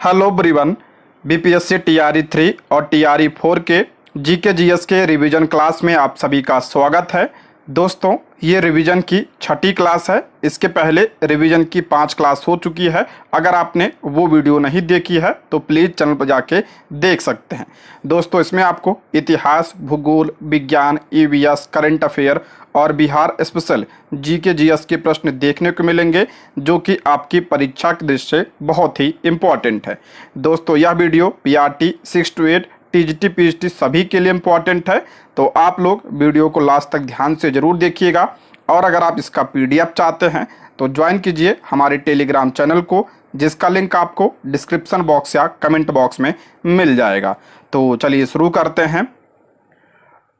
Hello everyone. BPSC TRE 3 और TRE 4 के GK GS के रिवीजन क्लास में आप सभी का स्वागत है। दोस्तों, ये रिवीजन की छठी क्लास है। इसके पहले रिवीजन की 5 क्लास हो चुकी है। अगर आपने वो वीडियो नहीं देखी है तो प्लीज़ चैनल पर जाके देख सकते हैं। दोस्तों, इसमें आपको इतिहास, भूगोल, विज्ञान, ईवीएस, करंट अफेयर और बिहार स्पेशल जीके जीएस के प्रश्न देखने को मिलेंगे, जो कि आपकी परीक्षा की दृष्टि से बहुत ही इम्पोर्टेंट है। दोस्तों, यह video PRT 6 to 8 TGT PhD सभी के लिए इम्पोर्टेंट है, तो आप लोग वीडियो को लास्ट तक ध्यान से ज़रूर देखिएगा। और अगर आप इसका पीडीएफ चाहते हैं तो ज्वाइन कीजिए हमारे टेलीग्राम चैनल को, जिसका लिंक आपको डिस्क्रिप्शन बॉक्स या कमेंट बॉक्स में मिल जाएगा। तो चलिए शुरू करते हैं।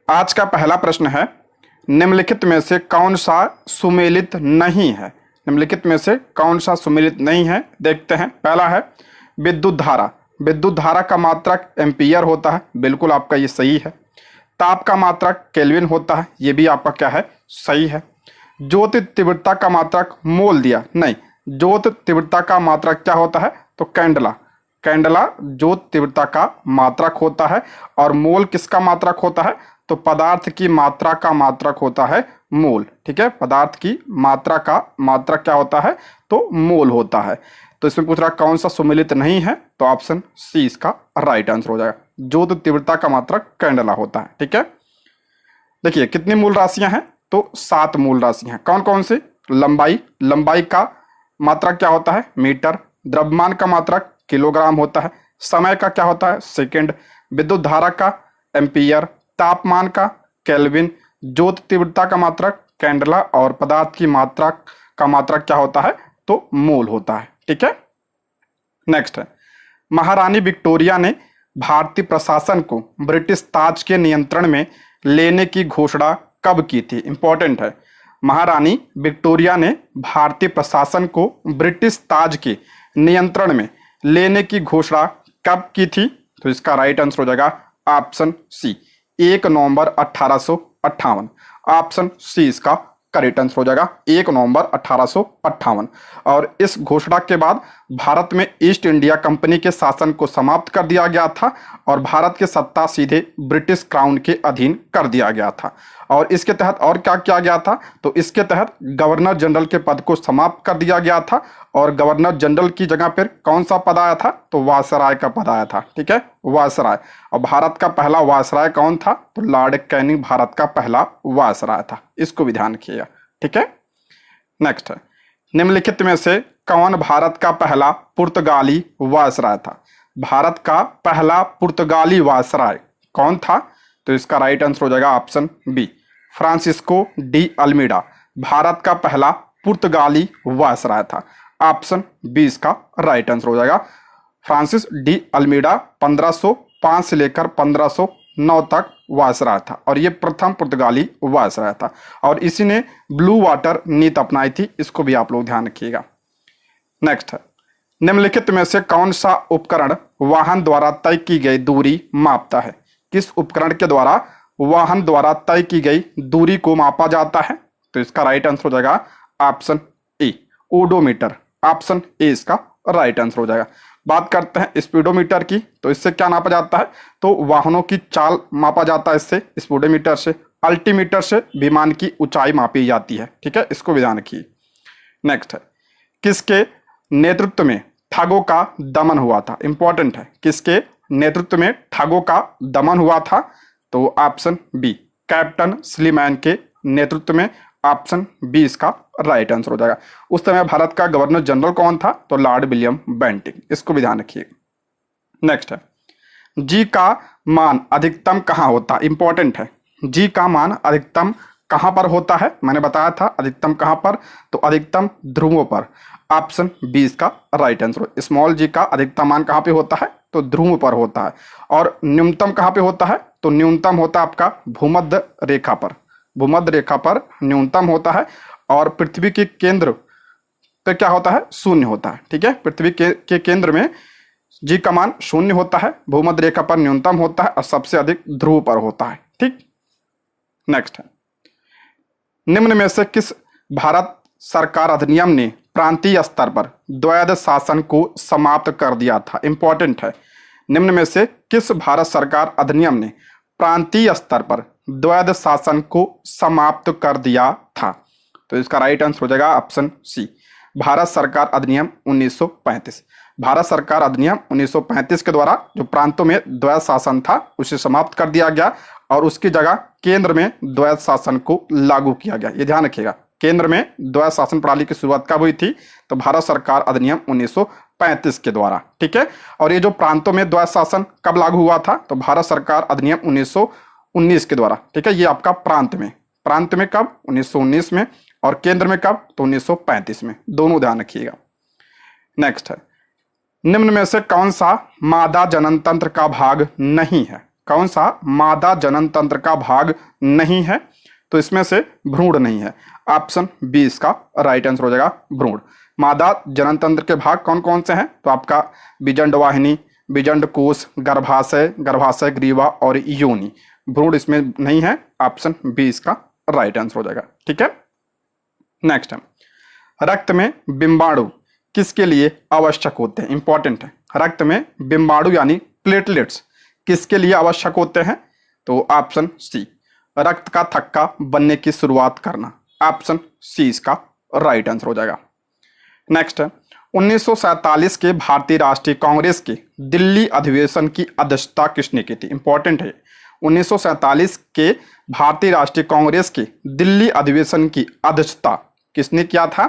आज का पहला प्रश्न है, निम्नलिखित में से कौन सा सुमेलित नहीं है? निम्नलिखित में से कौन सा सुमेलित नहीं है, देखते हैं। पहला है विद्युत धारा। विद्युत धारा का मात्रक एम्पियर होता है, बिल्कुल आपका ये सही है। ताप का मात्रक केल्विन होता है, ये भी आपका क्या है, सही है। ज्योति तीव्रता का मात्रक मोल दिया, नहीं, ज्योति तीव्रता का मात्रक क्या होता है, तो कैंडला। कैंडला ज्योति तीव्रता का मात्रक होता है। और मोल किसका मात्रक होता है, तो पदार्थ की मात्रा का मात्रक होता है मोल। ठीक है, पदार्थ की मात्रा का मात्रक क्या होता है, तो मोल होता है। तो इसमें पूछ रहा कौन सा सुमेलित नहीं है, तो ऑप्शन सी इसका राइट आंसर हो जाएगा। ज्योति तीव्रता का मात्रक कैंडला होता है। ठीक है, देखिए कितनी मूल राशियां हैं, तो 7 मूल राशियां हैं। कौन कौन सी? लंबाई, लंबाई का मात्रक क्या होता है, मीटर। द्रव्यमान का मात्रक किलोग्राम होता है। समय का क्या होता है, सेकेंड। विद्युत धारा का एम्पियर। तापमान का केल्विन। ज्योति तीव्रता का मात्रक कैंडला। और पदार्थ की मात्रा का मात्रक क्या होता है, तो मोल होता है। ठीक है, नेक्स्ट है, महारानी विक्टोरिया ने भारतीय प्रशासन को ब्रिटिश ताज के नियंत्रण में लेने की घोषणा कब की थी? इंपॉर्टेंट है। महारानी विक्टोरिया ने भारतीय प्रशासन को ब्रिटिश ताज के नियंत्रण में लेने की घोषणा कब की थी? तो इसका राइट आंसर हो जाएगा ऑप्शन सी, 1 नवंबर 1858। ऑप्शन सी इसका करेक्ट आंसर हो जाएगा, 1 नवंबर 1858। और इस घोषणा के बाद भारत में ईस्ट इंडिया कंपनी के शासन को समाप्त कर दिया गया था और भारत की सत्ता सीधे ब्रिटिश क्राउन के अधीन कर दिया गया था। और इसके तहत और क्या किया गया था, तो इसके तहत गवर्नर जनरल के पद को समाप्त कर दिया गया था और गवर्नर जनरल की जगह पर कौन सा पद आया था, तो वायसराय का पद आया था। ठीक है, वायसराय। और भारत का पहला वायसराय कौन था, तो लॉर्ड कैनिंग भारत का पहला वायसराय था। इसको भी ध्यान रखिएगा। ठीक है, नेक्स्ट है, निम्नलिखित में से कौन भारत का पहला पुर्तगाली वायसराय था? भारत का पहला पुर्तगाली वायसराय कौन था? तो इसका राइट आंसर हो जाएगा option B, Francisco de Almeida Bharat का पहला पुर्तगाली वायसराय था। ऑप्शन बी इसका राइट आंसर हो जाएगा। फ्रांसिस डी अल्मीडा 1505 से लेकर 1509 तक वायसराय था और ये प्रथम पुर्तगाली वायसराय था। और इसी ने ब्लू वाटर नीति अपनाई थी, इसको भी आप लोग ध्यान रखिएगा। नेक्स्ट है, निम्नलिखित में से कौन सा उपकरण वाहन द्वारा तय की गई दूरी मापता है? किस उपकरण के द्वारा वाहन द्वारा तय की गई दूरी को मापा जाता है? तो इसका राइट आंसर हो जाएगा option A, odometer. Option A इसका राइट आंसर हो जाएगा। बात करते हैं स्पीडोमीटर की, तो इससे क्या नापा जाता है, तो वाहनों की चाल मापा जाता है इससे, स्पीडोमीटर से। अल्टीमीटर से विमान की ऊंचाई मापी जाती है। ठीक है, इसको भी ध्यान रखिए। नेक्स्ट है, किसके नेतृत्व में ठगों का दमन हुआ था? इंपॉर्टेंट है, किसके नेतृत्व में ठगों का दमन हुआ था? तो ऑप्शन बी, कैप्टन स्लीमैन के नेतृत्व में। ऑप्शन बी इसका राइट आंसर हो जाएगा। उस समय भारत का गवर्नर जनरल कौन था? तो लॉर्ड विलियम बेंटिंक। इसको भी ध्यान रखिएगा। नेक्स्ट है, जी का मान अधिकतम कहाँ होता? इंपॉर्टेंट है, जी का मान अधिकतम कहाँ पर होता है? मैंने बताया था अधिकतम कहाँ पर, तो अधिकतम ध्रुवों पर। ऑप्शन बी इसका राइट आंसर। स्मॉल जी का अधिकतम मान कहाँ पे होता है? तो ध्रुव पर होता है। और न्यूनतम कहाँ पे होता है? तो न्यूनतम होता है आपका भूमध्य रेखा पर। भूमध्य रेखा पर न्यूनतम होता है। और पृथ्वी के केंद्र पे क्या होता है? शून्य होता है। ठीक है, पृथ्वी के केंद्र में जी का मान शून्य होता है, भूमध्य रेखा पर न्यूनतम होता है और सबसे अधिक ध्रुव पर होता है। ठीक, नेक्स्ट है, निम्न में से किस भारत सरकार अधिनियम ने प्रांतीय स्तर पर द्वैध शासन को समाप्त कर दिया था? इंपॉर्टेंट है। निम्न में से किस भारत सरकार अधिनियम ने प्रांतीय स्तर पर द्वैध शासन को समाप्त कर दिया था? तो इसका राइट आंसर हो जाएगा ऑप्शन सी, भारत सरकार अधिनियम 1935। भारत सरकार अधिनियम 1935 के द्वारा जो प्रांतों में द्वैध शासन था उसे समाप्त कर दिया गया और उसकी जगह केंद्र में द्वैध शासन को लागू किया गया। ये ध्यान रखिएगा, केंद्र में द्वैध शासन प्रणाली की शुरुआत कब हुई थी? तो भारत सरकार अधिनियम 1935 के द्वारा। ठीक है, और ये जो प्रांतों में द्वैध शासन कब लागू हुआ था? तो भारत सरकार अधिनियम 1919 के द्वारा। ठीक है, ये आपका प्रांत में कब? 1919 में, और केंद्र में कब? तो 1935 में, दोनों ध्यान रखिएगा। नेक्स्ट है, निम्न में से कौन सा मादा जनन तंत्र का भाग नहीं है? कौन सा मादा जनन तंत्र का भाग नहीं है? तो इसमें से भ्रूण नहीं है। ऑप्शन बी इसका राइट आंसर हो जाएगा, भ्रूण। मादा जनन तंत्र के भाग कौन कौन से हैं? तो आपका बीजंड वाहिनी, बीजंड कोश, गर्भाशय, गर्भाशय ग्रीवा और योनि। भ्रूण इसमें नहीं है। ऑप्शन बी इसका राइट आंसर हो जाएगा। ठीक है, नेक्स्ट है, रक्त में बिंबाणु किसके लिए आवश्यक होते हैं? इंपॉर्टेंट है, रक्त में बिंबाणु यानी प्लेटलेट्स किसके लिए आवश्यक होते हैं? तो ऑप्शन सी, रक्त का थक्का बनने की शुरुआत करना। ऑप्शन सी इसका राइट आंसर हो जाएगा। नेक्स्ट है, 1947 के भारतीय राष्ट्रीय कांग्रेस के दिल्ली अधिवेशन की अध्यक्षता किसने की थी? इंपॉर्टेंट है, 1947 के भारतीय राष्ट्रीय कांग्रेस के दिल्ली अधिवेशन की अध्यक्षता किसने किया था?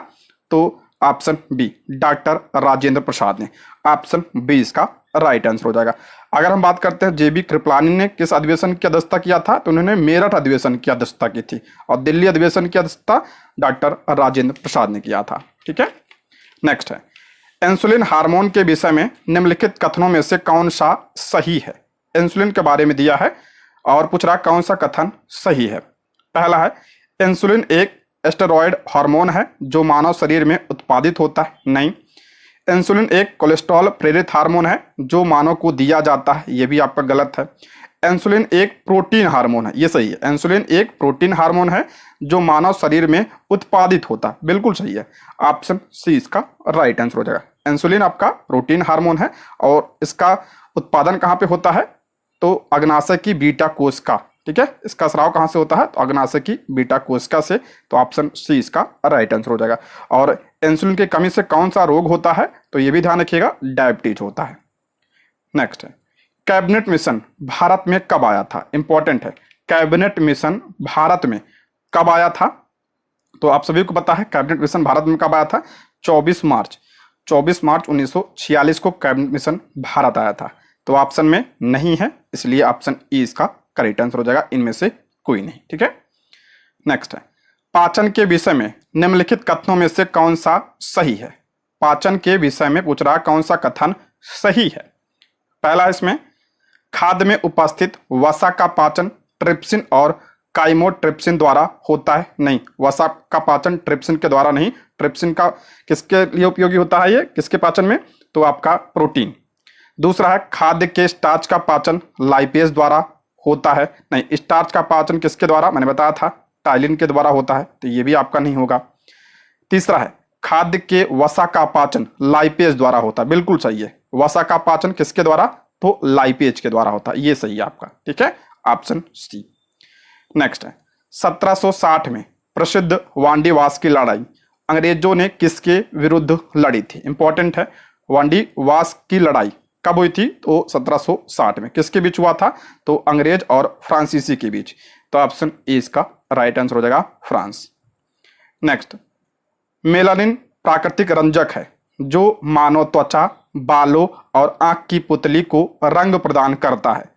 तो option B, doctor Rajendra Prasad ने। ऑप्शन बी इसका राइट आंसर हो जाएगा। अगर हम बात करते हैं जेबी कृपलानी ने किस अधिवेशन की अध्यक्षता किया था? तो उन्होंने मेरठ अधिवेशन की अध्यक्षता की थी, और दिल्ली अधिवेशन की अध्यक्षता डॉक्टर राजेंद्र प्रसाद ने किया था। ठीक है, नेक्स्ट है, इंसुलिन हार्मोन के विषय में निम्नलिखित कथनों में से कौन सा सही है? इंसुलिन के बारे में दिया है और पूछ रहा कौन सा कथन सही है। पहला है, इंसुलिन एक स्टेरॉयड हार्मोन है जो मानव शरीर में उत्पादित होता है। नहीं। इंसुलिन एक कोलेस्ट्रॉल प्रेरित हार्मोन है जो मानव को दिया जाता है। यह भी आपका गलत है। इंसुलिन एक प्रोटीन हार्मोन है, ये सही है। इंसुलिन एक प्रोटीन हार्मोन है जो मानव शरीर में उत्पादित होता है, बिल्कुल सही है। ऑप्शन सी इसका राइट आंसर हो जाएगा। इंसुलिन आपका प्रोटीन हार्मोन है और इसका उत्पादन कहाँ पे होता है? तो अग्नाशय की बीटा कोशिका। ठीक है, इसका स्राव कहाँ से होता है? तो अग्नाशय की बीटा कोशिका से। तो ऑप्शन सी इसका राइट आंसर हो जाएगा। और इंसुलिन की कमी से कौन सा रोग होता है? तो ये भी ध्यान रखिएगा, डायबिटीज होता है। नेक्स्ट है, कैबिनेट मिशन भारत में कब आया था? इंपॉर्टेंट है, कैबिनेट मिशन भारत में कब आया था? तो आप सभी को पता है कैबिनेट मिशन भारत में कब आया था? 24 मार्च 1946 को कैबिनेट मिशन भारत आया था। तो ऑप्शन में नहीं है, इसलिए ऑप्शन ई इसका करेक्ट आंसर हो जाएगा, इनमें से कोई नहीं। ठीक है, नेक्स्ट है, पाचन के विषय में निम्नलिखित कथनों में से कौन सा सही है? पाचन के विषय में पूछ रहा कौन सा कथन सही है? पहला इसमें, खाद्य में उपस्थित वसा का पाचन ट्रिप्सिन और काइमोट्रिप्सिन द्वारा होता है। नहीं, वसा का पाचन ट्रिप्सिन के द्वारा नहीं। ट्रिप्सिन का किसके लिए उपयोगी होता है? ये किसके पाचन में? तो आपका प्रोटीन। दूसरा है, खाद्य के स्टार्च का पाचन लाइपेज द्वारा होता है। नहीं, स्टार्च का पाचन किसके द्वारा? मैंने बताया था टाइलिन के द्वारा होता है, तो ये भी आपका नहीं होगा। तीसरा है, खाद्य के वसा का पाचन लाइपेज द्वारा होता है। बिल्कुल सही है, वसा का पाचन किसके द्वारा? तो लाइपेज के द्वारा होता है, ये सही है आपका। ठीक है, ऑप्शन सी। नेक्स्ट है, 1760 में प्रसिद्ध वांडीवास की लड़ाई अंग्रेजों ने किसके विरुद्ध लड़ी थी? इंपॉर्टेंट है, वांडीवास की लड़ाई कब हुई थी? तो 1760 में। किसके बीच हुआ था? तो अंग्रेज और फ्रांसीसी के बीच। तो ऑप्शन ए इसका राइट आंसर हो जाएगा, फ्रांस। नेक्स्ट, मेलानिन प्राकृतिक रंजक है जो मानव त्वचा, बालों और आंख की पुतली को रंग प्रदान करता है।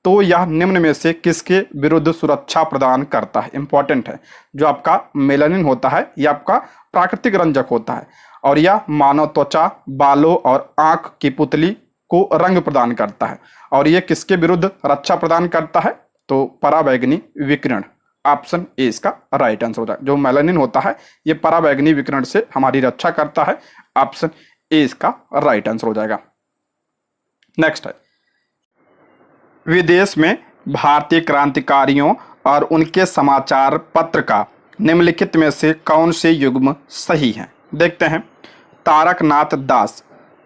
तो यह निम्न में से किसके विरुद्ध सुरक्षा प्रदान करता है? इंपॉर्टेंट है, जो आपका मेलानिन होता है यह आपका प्राकृतिक रंजक होता है और यह मानव त्वचा, बालों और आंख की पुतली को रंग प्रदान करता है। और यह किसके विरुद्ध रक्षा प्रदान करता है? तो पराबैंगनी विकिरण। ऑप्शन ए इसका राइट आंसर होता है। जो मेलानिन होता है यह पराबैंगनी विकिरण से हमारी रक्षा करता है। ऑप्शन ए इसका राइट आंसर हो जाएगा। नेक्स्ट है, विदेश में भारतीय क्रांतिकारियों और उनके समाचार पत्र का निम्नलिखित में से कौन से युग्म सही है? देखते हैं। तारकनाथ दास,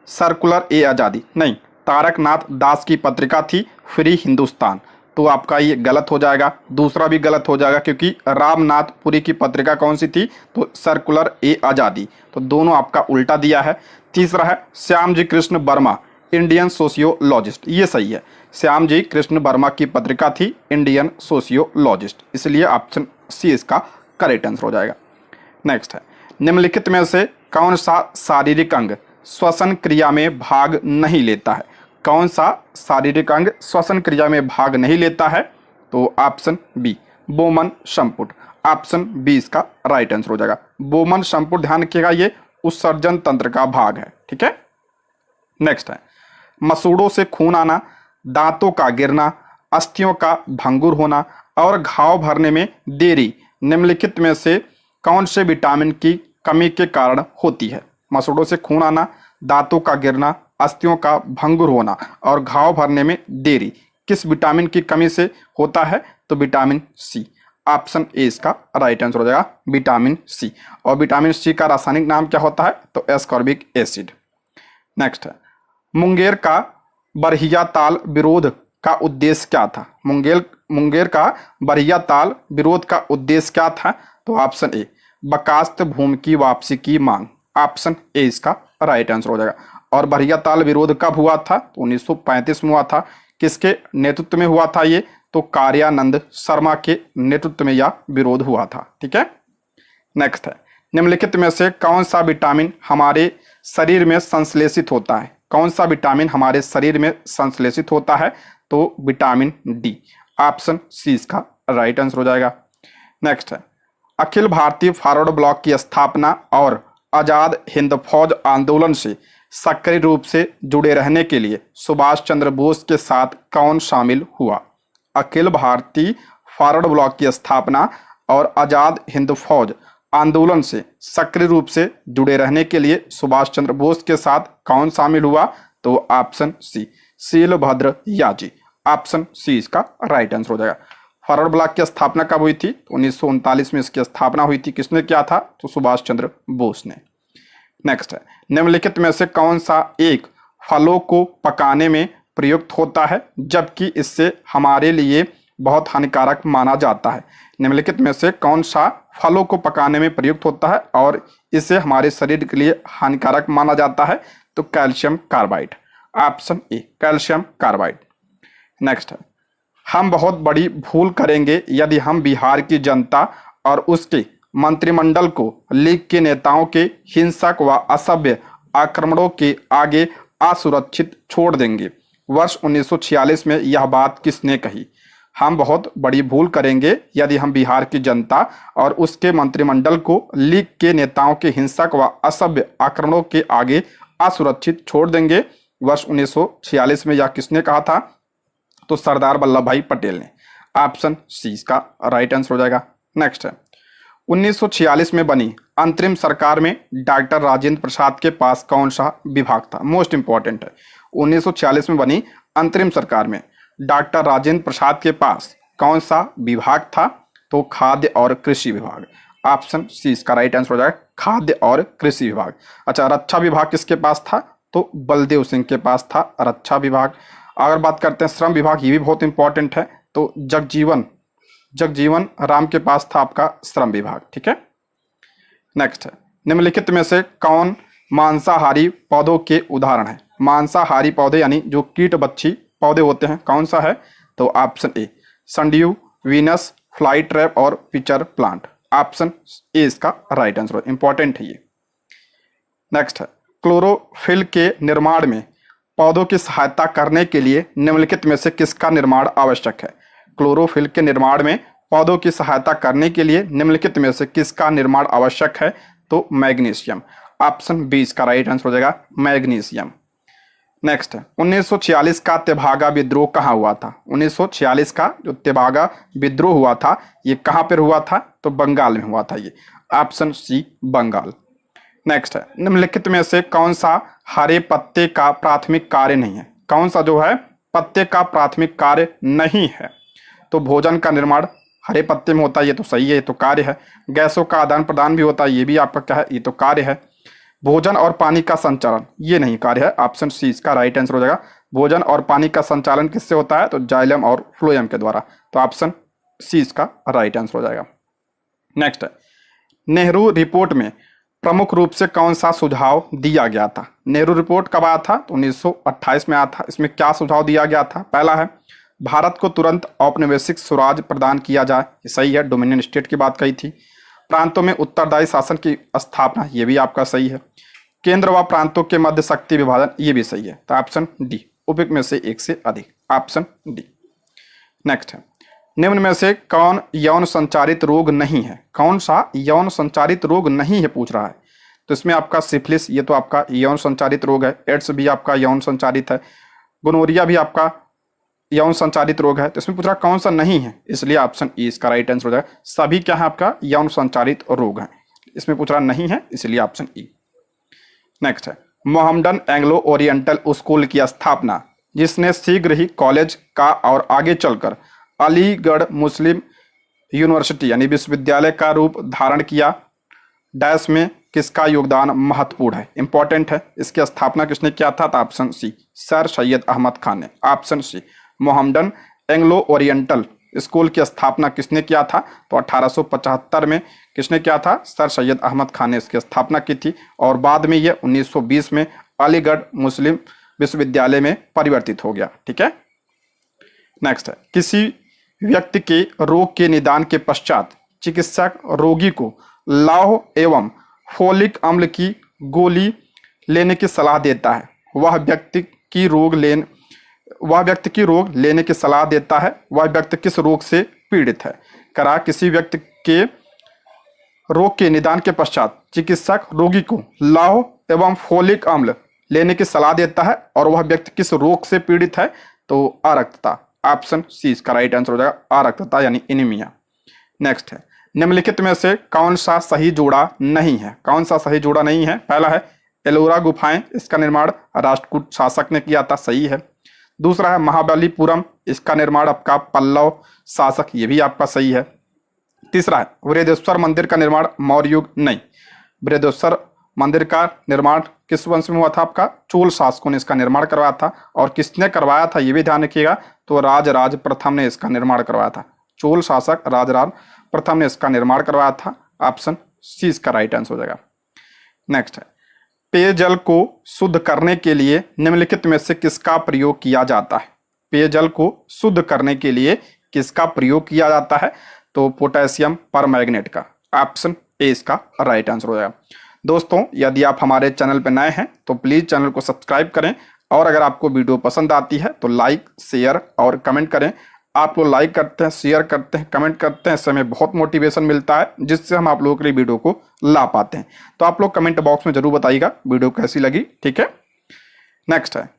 सर्कुलर ए आज़ादी, नहीं, तारकनाथ दास की पत्रिका थी फ्री हिंदुस्तान, तो आपका ये गलत हो जाएगा। दूसरा भी गलत हो जाएगा क्योंकि रामनाथ पुरी की पत्रिका कौन सी थी, तो सर्कुलर ए आज़ादी, तो दोनों आपका उल्टा दिया है। तीसरा है श्यामजी कृष्ण वर्मा, इंडियन सोशियोलॉजिस्ट, ये सही है। श्यामजी कृष्ण वर्मा की पत्रिका थी इंडियन सोशियोलॉजिस्ट, इसलिए ऑप्शन सी इसका करेक्ट आंसर हो जाएगा। नेक्स्ट है, निम्नलिखित में से कौन सा शारीरिक अंग श्वसन क्रिया में भाग नहीं लेता है? कौन सा शारीरिक अंग श्वसन क्रिया में भाग नहीं लेता है? तो ऑप्शन बी बोमन संपुट, ऑप्शन बी इसका राइट आंसर हो जाएगा। बोमन संपुट ध्यान रखिएगा, ये उत्सर्जन तंत्र का भाग है, ठीक है। नेक्स्ट है, मसूड़ों से खून आना, दांतों का गिरना, अस्थियों का भंगुर होना और घाव भरने में देरी निम्नलिखित में से कौन से विटामिन की कमी के कारण होती है? मसूड़ों से खून आना, दांतों का गिरना, अस्थियों का भंगुर होना और घाव भरने में देरी किस विटामिन की कमी से होता है? तो विटामिन सी, ऑप्शन ए इसका राइट आंसर हो जाएगा, विटामिन सी। और विटामिन सी का रासायनिक नाम क्या होता है? तो एस्कॉर्बिक एसिड। नेक्स्ट है, मुंगेर का बरहिया ताल विरोध का उद्देश्य क्या था? मुंगेर का बरहिया ताल विरोध का उद्देश्य क्या था? तो ऑप्शन ए बकास्त भूमि की वापसी की मांग, ऑप्शन ए इसका राइट आंसर हो जाएगा। और बरहिया ताल विरोध कब हुआ था? तो 1935 में हुआ था। किसके नेतृत्व में हुआ था ये? तो कार्यानंद शर्मा के नेतृत्व में यह विरोध हुआ था, ठीक है। नेक्स्ट है, निम्नलिखित में से कौन सा विटामिन हमारे शरीर में संश्लेषित होता है? कौन सा विटामिन हमारे शरीर में संश्लेषित होता है? तो विटामिन डी, ऑप्शन सी इसका राइट आंसर हो जाएगा। नेक्स्ट है, अखिल भारतीय फॉरवर्ड ब्लॉक की स्थापना और आजाद हिंद फौज आंदोलन से सक्रिय रूप से जुड़े रहने के लिए सुभाष चंद्र बोस के साथ कौन शामिल हुआ? अखिल भारतीय फॉरवर्ड ब्लॉक की स्थापना और आजाद हिंद फौज आंदोलन से सक्रिय रूप से जुड़े रहने के लिए सुभाष चंद्र बोस के साथ कौन शामिल हुआ? तो option C Sheelbhadra Yaji, option C इसका राइट आंसर हो जाएगा। फॉरवर्ड ब्लॉक की स्थापना कब हुई थी? 1939 में इसकी स्थापना हुई थी। किसने किया था? तो सुभाष चंद्र बोस ने। नेक्स्ट है, निम्नलिखित में से कौन सा एक फलों को पकाने में प्रयुक्त होता है जबकि इससे हमारे लिए बहुत हानिकारक माना जाता है? निम्नलिखित में से कौन सा फलों को पकाने में प्रयुक्त होता है और इसे हमारे शरीर के लिए हानिकारक माना जाता है? तो calcium carbide, option A calcium carbide. Next है, हम बहुत बड़ी भूल करेंगे यदि हम बिहार की जनता और उसके मंत्रिमंडल को लीग के नेताओं के हिंसक व असभ्य आक्रमणों के आगे असुरक्षित छोड़ देंगे। वर्ष 1946 में यह बात किसने कही? हम बहुत बड़ी भूल करेंगे यदि हम बिहार की जनता और उसके मंत्रिमंडल को लीग के नेताओं के हिंसक व असभ्य आक्रमणों के आगे असुरक्षित छोड़ देंगे। वर्ष 1946 में यह किसने कहा था? तो सरदार वल्लभ भाई पटेल ने, ऑप्शन सी इसका राइट आंसर हो जाएगा। नेक्स्ट है, 1946 में बनी अंतरिम सरकार में डॉक्टर राजेंद्र प्रसाद के पास कौन सा विभाग था? मोस्ट इंपॉर्टेंट है, 1946 में बनी अंतरिम सरकार में डॉक्टर राजेंद्र प्रसाद के पास कौन सा विभाग था? तो खाद्य और कृषि विभाग, ऑप्शन सी इसका राइट आंसर हो जाएगा, खाद्य और कृषि विभाग। अच्छा, रक्षा विभाग किसके पास था? तो बलदेव सिंह के पास था रक्षा विभाग। अगर बात करते हैं श्रम विभाग, ये भी बहुत इंपॉर्टेंट है, तो जगजीवन राम के पास था आपका श्रम विभाग, ठीक है। नेक्स्ट है, निम्नलिखित में से कौन मांसाहारी पौधों के उदाहरण है? मांसाहारी पौधे यानी जो कीट बच्ची पौधे होते हैं, कौन सा है? तो ऑप्शन ए संड्यू, वीनस, फ्लाई ट्रैप और पिचर प्लांट, ऑप्शन ए इसका राइट आंसर, इंपॉर्टेंट है ये। नेक्स्ट है, क्लोरोफिल के निर्माण में पौधों की सहायता करने के लिए निम्नलिखित में से किसका निर्माण आवश्यक है? क्लोरोफिल के निर्माण में पौधों की सहायता करने के लिए निम्नलिखित में से किसका निर्माण आवश्यक है? तो मैग्नीशियम, ऑप्शन बी इसका राइट आंसर हो जाएगा, मैग्नीशियम। नेक्स्ट है, 1946 का तेभागा विद्रोह कहाँ हुआ था? 1946 का जो तेभागा विद्रोह हुआ था ये कहाँ पर हुआ था? तो बंगाल में हुआ था ये, ऑप्शन सी बंगाल। नेक्स्ट है, निम्नलिखित में से कौन सा हरे पत्ते का प्राथमिक कार्य नहीं है? कौन सा जो है पत्ते का प्राथमिक कार्य नहीं है? तो भोजन का निर्माण हरे पत्ते में होता है, ये तो सही है, ये तो कार्य है। गैसों का आदान प्रदान भी होता है, ये भी आपका क्या है? ये तो कार्य है। भोजन और पानी का संचालन, ये नहीं कार्य है, ऑप्शन सी इसका राइट आंसर हो जाएगा। भोजन और पानी का संचालन किससे होता है, तो जाइलम और फ्लोएम के द्वारा, तो ऑप्शन सी इसका राइट आंसर हो जाएगा। नेक्स्ट है, नेहरू रिपोर्ट में प्रमुख रूप से कौन सा सुझाव दिया गया था। नेहरू रिपोर्ट कब आया था, तो 1928 में आया था। इसमें क्या सुझाव दिया गया था, पहला है भारत को तुरंत औपनिवेशिक स्वराज प्रदान किया जाए, ये सही है, डोमिनियन स्टेट की बात कही थी। प्रांतों में उत्तरदायी शासन की स्थापना, ये भी आपका सही है। केंद्र व प्रांतों के मध्य शक्ति विभाजन, ये भी सही है, तो ऑप्शन डी, उपयुक्त में से एक से अधिक, ऑप्शन डी। नेक्स्ट है, निम्न में से कौन यौन संचारित रोग नहीं है, कौन सा यौन संचारित रोग नहीं है पूछ रहा है। तो इसमें आपका सिफिलिस, ये तो आपका यौन संचारित रोग है। एड्स भी आपका यौन संचारित है। गोनोरिया भी आपका यौन संचारित रोग है। तो इसमें पूछ रहा कौन सा नहीं है, इसलिए ऑप्शन ई इसका राइट आंसर हो जाएगा। सभी क्या है आपका यौन संचारित रोग है, इसमें पूछ रहा नहीं है, इसलिए ऑप्शन ई। नेक्स्ट है, मोहम्मडन एंग्लो ओरिएंटल स्कूल की स्थापना, जिसने शीघ्र ही कॉलेज का और आगे चलकर अलीगढ़ मुस्लिम यूनिवर्सिटी यानी विश्वविद्यालय का रूप धारण किया, डैश में किसका योगदान महत्वपूर्ण है, इंपॉर्टेंट है। इसकी स्थापना किसने किया था, तो option C sir Syed Ahmad Khan ने, option C. Mohammedan Anglo Oriental school की स्थापना किसने किया था, तो 1875 में किसने किया था, सर सैयद अहमद खान ने इसकी स्थापना की थी। और बाद में ये 1920 में अलीगढ़ मुस्लिम विश्वविद्यालय में परिवर्तित हो गया। ठीक है। नेक्स्ट है, किसी व्यक्ति के रोग के निदान के पश्चात चिकित्सक रोगी को लौह एवं फोलिक अम्ल की गोली लेने की सलाह देता है। वह व्यक्ति की रोग लेने की सलाह देता है। वह व्यक्ति किस रोग से पीड़ित है। करा, किसी व्यक्ति के रोग के निदान के पश्चात चिकित्सक रोगी को लौह एवं फोलिक अम्ल लेने की सलाह देता है और वह व्यक्ति किस रोग से पीड़ित है, तो अरक्तता, ऑप्शन सी इसका राइट आंसर हो जाएगा, अरक्तता यानी एनीमिया। नेक्स्ट है, निम्नलिखित में से कौन सा सही जोड़ा नहीं है, कौन सा सही जोड़ा नहीं है। पहला है एलोरा गुफाएं, इसका निर्माण राष्ट्रकूट शासक ने किया था, सही है। दूसरा है महाबलीपुरम, इसका निर्माण आपका पल्लव शासक, ये भी आपका सही है। तीसरा है बृहदेश्वर मंदिर का निर्माण मौर्य युग, नहीं, बृहदेश्वर मंदिर का निर्माण किस वंश में हुआ था, आपका चोल शासकों ने इसका निर्माण करवाया था। और किसने करवाया था ये भी ध्यान रखिएगा, तो राजराज प्रथम ने इसका निर्माण करवाया था। चोल शासक राजराज प्रथम ने इसका निर्माण करवाया था, ऑप्शन सी इसका राइट आंसर हो जाएगा। नेक्स्ट है, पेयजल को शुद्ध करने के लिए निम्नलिखित में से किसका प्रयोग किया जाता है। पेयजल को शुद्ध करने के लिए किसका प्रयोग किया जाता है, तो पोटेशियम परमैंगनेट का, ऑप्शन ए इसका राइट आंसर हो जाएगा। दोस्तों, यदि आप हमारे चैनल पर नए हैं तो प्लीज़ चैनल को सब्सक्राइब करें और अगर आपको वीडियो पसंद आती है तो लाइक, शेयर और कमेंट करें। आप लोग लाइक करते हैं, शेयर करते हैं, कमेंट करते हैं, इससे हमें बहुत मोटिवेशन मिलता है, जिससे हम आप लोगों के लिए वीडियो को ला पाते हैं। तो आप लोग कमेंट बॉक्स में जरूर बताइएगा वीडियो कैसी लगी। ठीक है। नेक्स्ट है,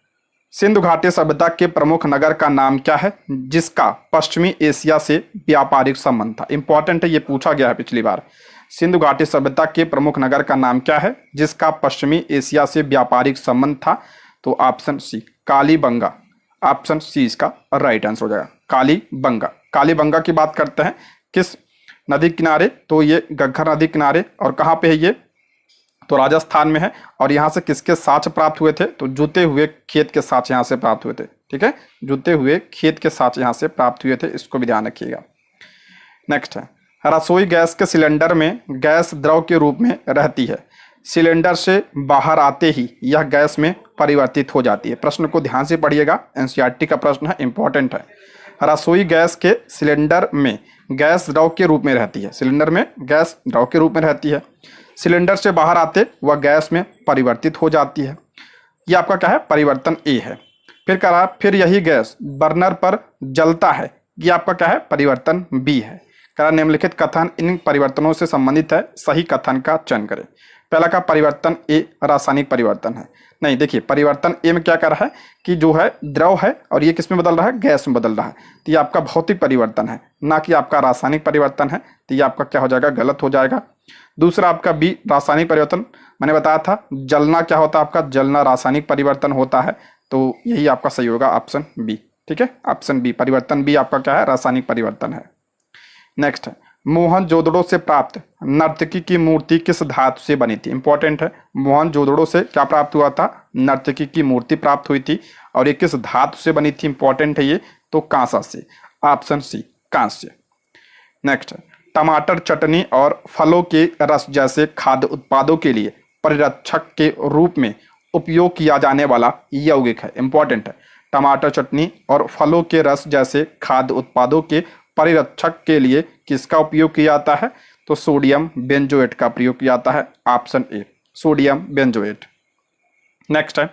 सिंधु घाटी सभ्यता के प्रमुख नगर का नाम क्या है, जिसका पश्चिमी एशिया से व्यापारिक संबंध था। इंपॉर्टेंट है, ये पूछा गया है पिछली बार। सिंधु घाटी सभ्यता के प्रमुख नगर का नाम क्या है, जिसका पश्चिमी एशिया से व्यापारिक संबंध था, तो option C Kalibangan, option C इसका राइट आंसर हो जाएगा, कालीबंगा। कालीबंगा की बात करते हैं किस नदी किनारे, तो ये घग्गर नदी किनारे, और कहाँ पे है ये, तो राजस्थान में है। और यहाँ से किसके साक्ष्य प्राप्त हुए थे, तो जुते हुए खेत के साक्ष्य यहाँ से प्राप्त हुए थे। ठीक है, जुते हुए खेत के साक्ष्य यहाँ से प्राप्त हुए थे, इसको भी ध्यान रखिएगा। नेक्स्ट है, रसोई गैस के सिलेंडर में गैस द्रव के रूप में रहती है। सिलेंडर से बाहर आते ही यह गैस में परिवर्तित हो जाती है। प्रश्न को ध्यान से पढ़िएगा, एनसीईआरटी का प्रश्न है, इंपॉर्टेंट है। रसोई गैस के सिलेंडर में गैस द्रव के रूप में रहती है। सिलेंडर में गैस द्रव के रूप में रहती है। सिलेंडर से बाहर आते वह गैस में परिवर्तित हो जाती है। यह आपका क्या है, परिवर्तन ए है। फिर कह रहा है फिर यही गैस बर्नर पर जलता है, ये आपका क्या है, परिवर्तन बी है। कह निम्नलिखित कथन इन परिवर्तनों से संबंधित है, सही कथन का चयन करें। पहला का परिवर्तन ए रासायनिक परिवर्तन है, नहीं। देखिए परिवर्तन ए में क्या कर रहा है कि जो है द्रव है और ये किस में बदल रहा है, गैस में बदल रहा है। तो ये आपका भौतिक परिवर्तन है, ना कि आपका रासायनिक परिवर्तन है। तो ये आपका क्या हो जाएगा, गलत हो जाएगा। दूसरा आपका बी रासायनिक परिवर्तन, मैंने बताया था जलना क्या होता है, आपका जलना रासायनिक परिवर्तन होता है। तो यही आपका सही होगा, ऑप्शन बी। ठीक है, ऑप्शन बी, परिवर्तन बी आपका क्या है, रासायनिक परिवर्तन है। नेक्स्ट है, मोहनजोदड़ो से प्राप्त नर्तकी की मूर्ति किस धातु से बनी थी? इंपॉर्टेंट है। मोहनजोदड़ो से क्या प्राप्त हुआ था? नर्तकी की मूर्ति प्राप्त हुई थी। और ये किस धातु से बनी थी? इंपॉर्टेंट है ये, तो कांसा से। ऑप्शन सी कांस्य। नेक्स्ट है, टमाटर चटनी और फलों के रस जैसे खाद्य उत्पादों के लिए परिरक्षक के रूप में उपयोग किया जाने वाला यौगिक है। इंपॉर्टेंट है। टमाटर चटनी और फलों के रस जैसे खाद्य उत्पादों के परिरक्षक के लिए किसका उपयोग किया जाता है? तो सोडियम बेंजोएट का प्रयोग किया जाता है। Option A sodium benzoate. Next है,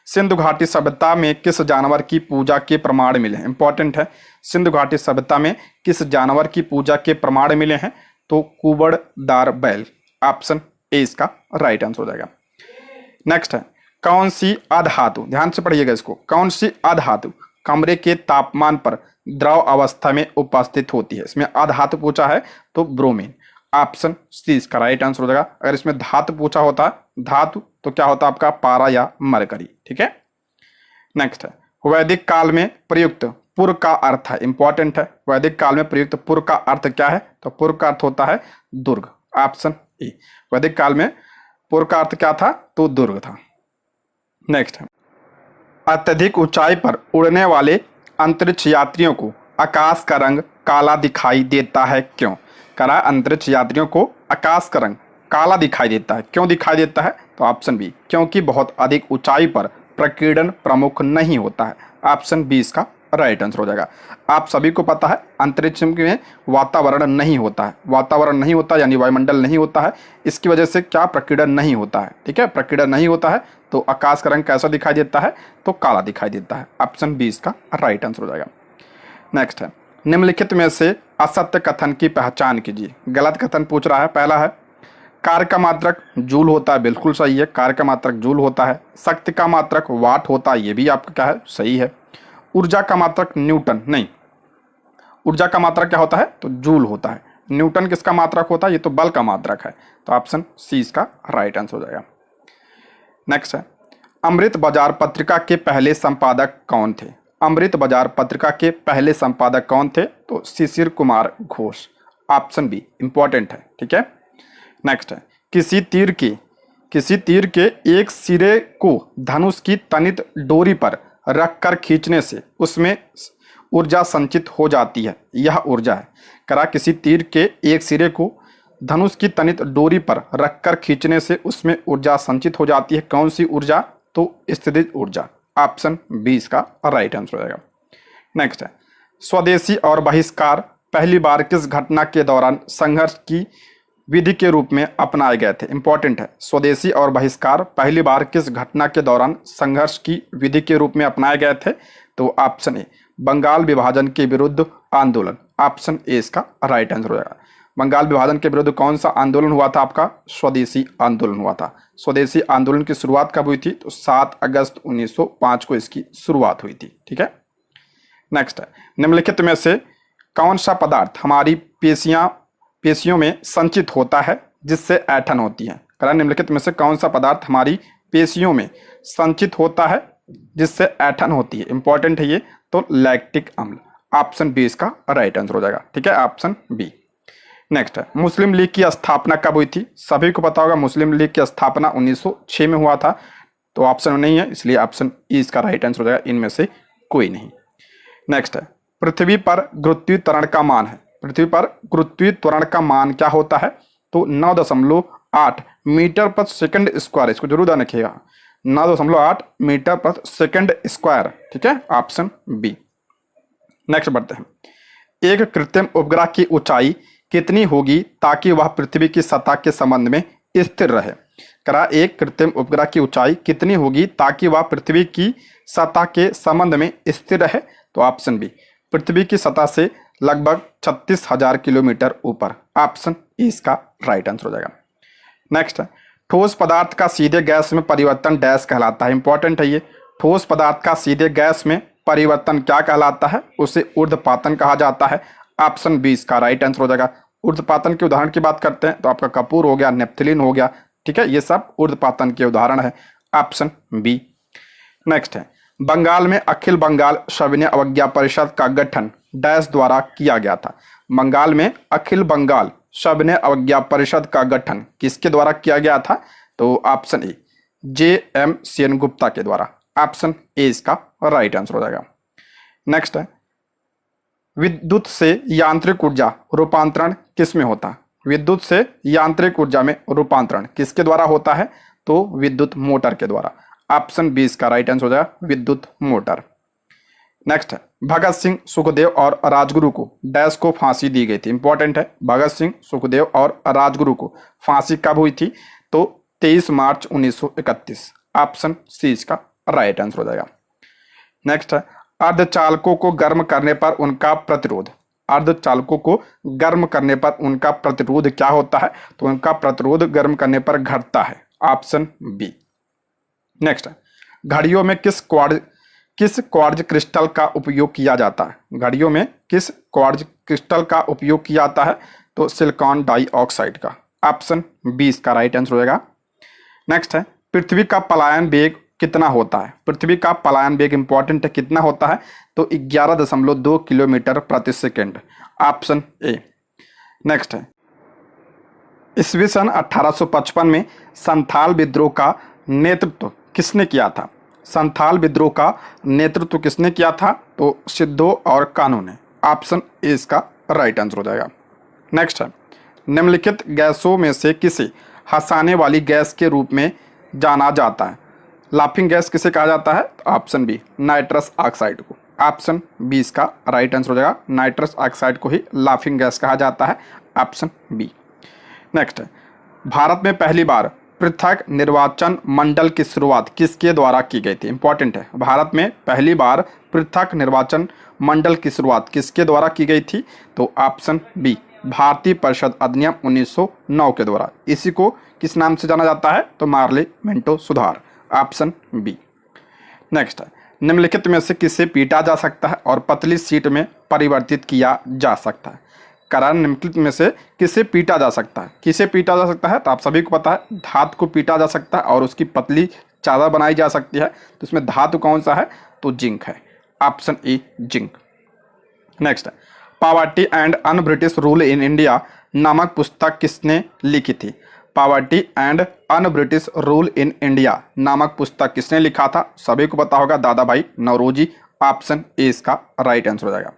सिंधु घाटी सभ्यता में किस जानवर की पूजा के प्रमाण मिले हैं? इंपॉर्टेंट है। सिंधु घाटी सभ्यता में किस जानवर की पूजा के प्रमाण मिले हैं? तो कुबड़दार बैल। ऑप्शन ए इसका राइट आंसर हो जाएगा। नेक्स्ट है, कौन सी अधातु, ध्यान से पढ़िएगा इसको, कौन सी अधातु कमरे के तापमान पर द्रव अवस्था में उपस्थित होती है? इसमें अधातु पूछा है तो ब्रोमीन। ऑप्शन सी इसका राइट आंसर हो जाएगा। अगर इसमें धातु पूछा होता धातु तो क्या होता आपका पारा या मरकरी। ठीक है। नेक्स्ट है, वैदिक काल में प्रयुक्त पुर का अर्थ है। इंपॉर्टेंट है। वैदिक काल में प्रयुक्त पुर का अर्थ क्या है? तो पुर का अर्थ होता है दुर्ग। Option A. वैदिक काल में पुर का अर्थ क्या था? तो दुर्ग था। नेक्स्ट है, अत्यधिक ऊंचाई पर उड़ने वाले अंतरिक्ष यात्रियों को आकाश का रंग काला दिखाई देता है, क्यों? करा अंतरिक्ष यात्रियों को आकाश का रंग काला दिखाई देता है, क्यों दिखाई देता है? तो ऑप्शन बी, क्योंकि बहुत अधिक ऊंचाई पर प्रकीर्णन प्रमुख नहीं होता है। ऑप्शन बी इसका राइट आंसर हो जाएगा। आप सभी को पता है अंतरिक्ष में वातावरण नहीं होता है। वातावरण नहीं होता यानी वायुमंडल नहीं होता है। इसकी वजह से क्या प्रकीर्णन नहीं होता है। ठीक है, प्रकीर्णन नहीं होता है तो आकाश का रंग कैसा दिखाई देता है? तो काला दिखाई देता है। ऑप्शन बी इसका राइट आंसर हो जाएगा। नेक्स्ट है, निम्नलिखित में से असत्य कथन की पहचान कीजिए। गलत कथन पूछ रहा है। पहला है, कार्य का मात्रक जूल होता है। बिल्कुल सही है, कार्य का मात्रक जूल होता है। शक्ति का मात्रक वाट होता है, ये भी आपका क्या है? सही है। ऊर्जा का मात्रक न्यूटन, नहीं, ऊर्जा का मात्रक क्या होता है? तो जूल होता है। न्यूटन किसका मात्रक होता है? ये तो बल का मात्रक है। तो ऑप्शन सी इसका राइट आंसर हो जाएगा। नेक्स्ट है, अमृत बाजार पत्रिका के पहले संपादक कौन थे? अमृत बाजार पत्रिका के पहले संपादक कौन थे? तो Shishir Kumar Ghosh. Option B important है। ठीक है। नेक्स्ट है, किसी तीर के एक सिरे को धनुष की तनित डोरी पर रखकर खींचने से उसमें ऊर्जा संचित हो जाती है। यह ऊर्जा है। करा किसी तीर के एक सिरे को धनुष की तनित डोरी पर रखकर खींचने से उसमें ऊर्जा संचित हो जाती है। कौन सी ऊर्जा? तो स्थितिज ऊर्जा। ऑप्शन बी इसका राइट आंसर हो जाएगा। नेक्स्ट है, स्वदेशी और बहिष्कार पहली बार किस घटना के दौरान संघर्ष की विधि के रूप में अपनाए गए थे? इंपॉर्टेंट है। स्वदेशी और बहिष्कार पहली बार किस घटना के दौरान संघर्ष की विधि के रूप में अपनाए गए थे? तो ऑप्शन ए बंगाल विभाजन के विरुद्ध आंदोलन। ऑप्शन ए इसका राइट आंसर हो जाएगा। बंगाल विभाजन के विरुद्ध कौन सा आंदोलन हुआ था? आपका स्वदेशी आंदोलन हुआ था। स्वदेशी आंदोलन की शुरुआत कब हुई थी? तो 7 अगस्त 1905 को इसकी शुरुआत हुई थी। ठीक है। नेक्स्ट है, निम्नलिखित में से कौन सा पदार्थ हमारी पेशियों में संचित होता है जिससे ऐंठन होती है? कारण निम्नलिखित में से कौन सा पदार्थ हमारी पेशियों में संचित होता है जिससे ऐंठन होती है? इंपॉर्टेंट है ये, तो लैक्टिक अम्ल। ऑप्शन बी इसका राइट आंसर हो जाएगा। ठीक है, ऑप्शन बी। नेक्स्ट है, मुस्लिम लीग की स्थापना कब हुई थी? सभी को पता होगा मुस्लिम लीग की स्थापना 1906 में हुआ था। तो ऑप्शन नहीं है, इसलिए ऑप्शन ई इसका राइट आंसर हो जाएगा। इनमें से कोई नहीं। नेक्स्ट है, पृथ्वी पर गुरुत्वीय त्वरण का मान है। पृथ्वी पर गुरुत्वीय त्वरण का मान क्या होता है? तो 9.8 मीटर प्रति सेकंड स्क्वायर। इसको जरूर ध्यान रखिएगा, 9.8 मीटर प्रति सेकंड स्क्वायर। ठीक है, ऑप्शन बी। नेक्स्ट बढ़ते हैं, एक कृत्रिम उपग्रह की ऊंचाई कितनी होगी ताकि वह पृथ्वी की सतह के संबंध में स्थिर रहे? करा एक कृत्रिम उपग्रह की ऊंचाई कितनी होगी ताकि वह पृथ्वी की सतह के संबंध में स्थिर रहे? तो ऑप्शन बी पृथ्वी की सतह से लगभग 36,000 किलोमीटर ऊपर। ऑप्शन ई इसका राइट आंसर हो जाएगा। नेक्स्ट है, ठोस पदार्थ का सीधे गैस में परिवर्तन डैश कहलाता है। इंपॉर्टेंट है ये, ठोस पदार्थ का सीधे गैस में परिवर्तन क्या कहलाता है? उसे ऊर्ध्वपातन कहा जाता है। ऑप्शन बी इसका राइट आंसर हो जाएगा। ऊर्ध्वपातन के उदाहरण की बात करते हैं तो आपका कपूर हो गया, नेप्थलीन हो गया। ठीक है, ये सब ऊर्ध्वपातन के उदाहरण है। Option B. नेक्स्ट है, बंगाल में अखिल बंगाल सविनय अवज्ञा परिषद का गठन डैश द्वारा किया गया था। बंगाल में अखिल बंगाल सविनय अवज्ञा परिषद का गठन किसके द्वारा किया गया था? तो ऑप्शन ए JM सेनगुप्ता के द्वारा। ऑप्शन ए इसका राइट आंसर हो जाएगा। नेक्स्ट है, विद्युत से यांत्रिक ऊर्जा रूपांतरण किस में होता है? विद्युत से यांत्रिक ऊर्जा में रूपांतरण किसके द्वारा होता है? तो विद्युत मोटर के द्वारा। ऑप्शन बी इसका राइट आंसर हो जाएगा, विद्युत मोटर। नेक्स्ट है, भगत सिंह, सुखदेव और राजगुरु को डैश को फांसी दी गई थी। इंपॉर्टेंट है, भगत सिंह, सुखदेव और राजगुरु को फांसी कब हुई थी? तो 23 मार्च 1931। ऑप्शन सी इसका राइट आंसर हो जाएगा। नेक्स्ट है, अर्धचालकों को गर्म करने पर उनका प्रतिरोध। अर्धचालकों को गर्म करने पर उनका प्रतिरोध क्या होता है? तो उनका प्रतिरोध गर्म करने पर घटता है। Option B. नेक्स्ट है, घड़ियों में किस क्वार्ट्ज क्रिस्टल का उपयोग किया जाता है? घड़ियों में किस क्वार्ट्ज क्रिस्टल का उपयोग किया जाता है? तो सिलिकॉन डाइऑक्साइड का। ऑप्शन बी इसका राइट आंसर हो जाएगा। नेक्स्ट है, पृथ्वी का पलायन वेग कितना होता है? पृथ्वी का पलायन वेग इंपॉर्टेंट है, कितना होता है? तो 11.2 किलोमीटर प्रति सेकेंड। Option A. नेक्स्ट है, ईस्वी सन 1855 में संथाल विद्रोह का नेतृत्व किसने किया था? संथाल विद्रोह का नेतृत्व किसने किया था? तो सिद्धो और कानू ने। ऑप्शन ए इसका राइट आंसर हो जाएगा। नेक्स्ट है, निम्नलिखित गैसों में से किसे हंसाने वाली गैस के रूप में जाना जाता है? लाफिंग गैस किसे कहा जाता है? ऑप्शन बी नाइट्रस ऑक्साइड को। ऑप्शन बी इसका राइट आंसर हो जाएगा, नाइट्रस ऑक्साइड को ही लाफिंग गैस कहा जाता है। Option B. नेक्स्ट है, भारत में पहली बार पृथक निर्वाचन मंडल की शुरुआत किसके द्वारा की गई थी? इंपॉर्टेंट है, भारत में पहली बार पृथक निर्वाचन मंडल की शुरुआत किसके द्वारा की गई थी? तो ऑप्शन बी भारतीय परिषद अधिनियम 1909 के द्वारा। इसी को किस नाम से जाना जाता है? तो पार्लियामेंटो सुधार। Option B. नेक्स्ट है, निम्नलिखित में से किसे पीटा जा सकता है और पतली सीट में परिवर्तित किया जा सकता है? कारण निम्नलिखित में से किसे पीटा जा सकता है? किसे पीटा जा सकता है? तो आप सभी को पता है, धातु को पीटा जा सकता है और उसकी पतली चादर बनाई जा सकती है। तो इसमें धातु कौन सा है? तो जिंक है। Option A zinc. नेक्स्ट है, poverty and un British rule in India नामक पुस्तक किसने लिखी थी? Poverty and un British rule in India नामक पुस्तक किसने लिखा था? सभी को पता होगा, दादा भाई नौरोजी। ऑप्शन ए इसका राइट आंसर हो जाएगा।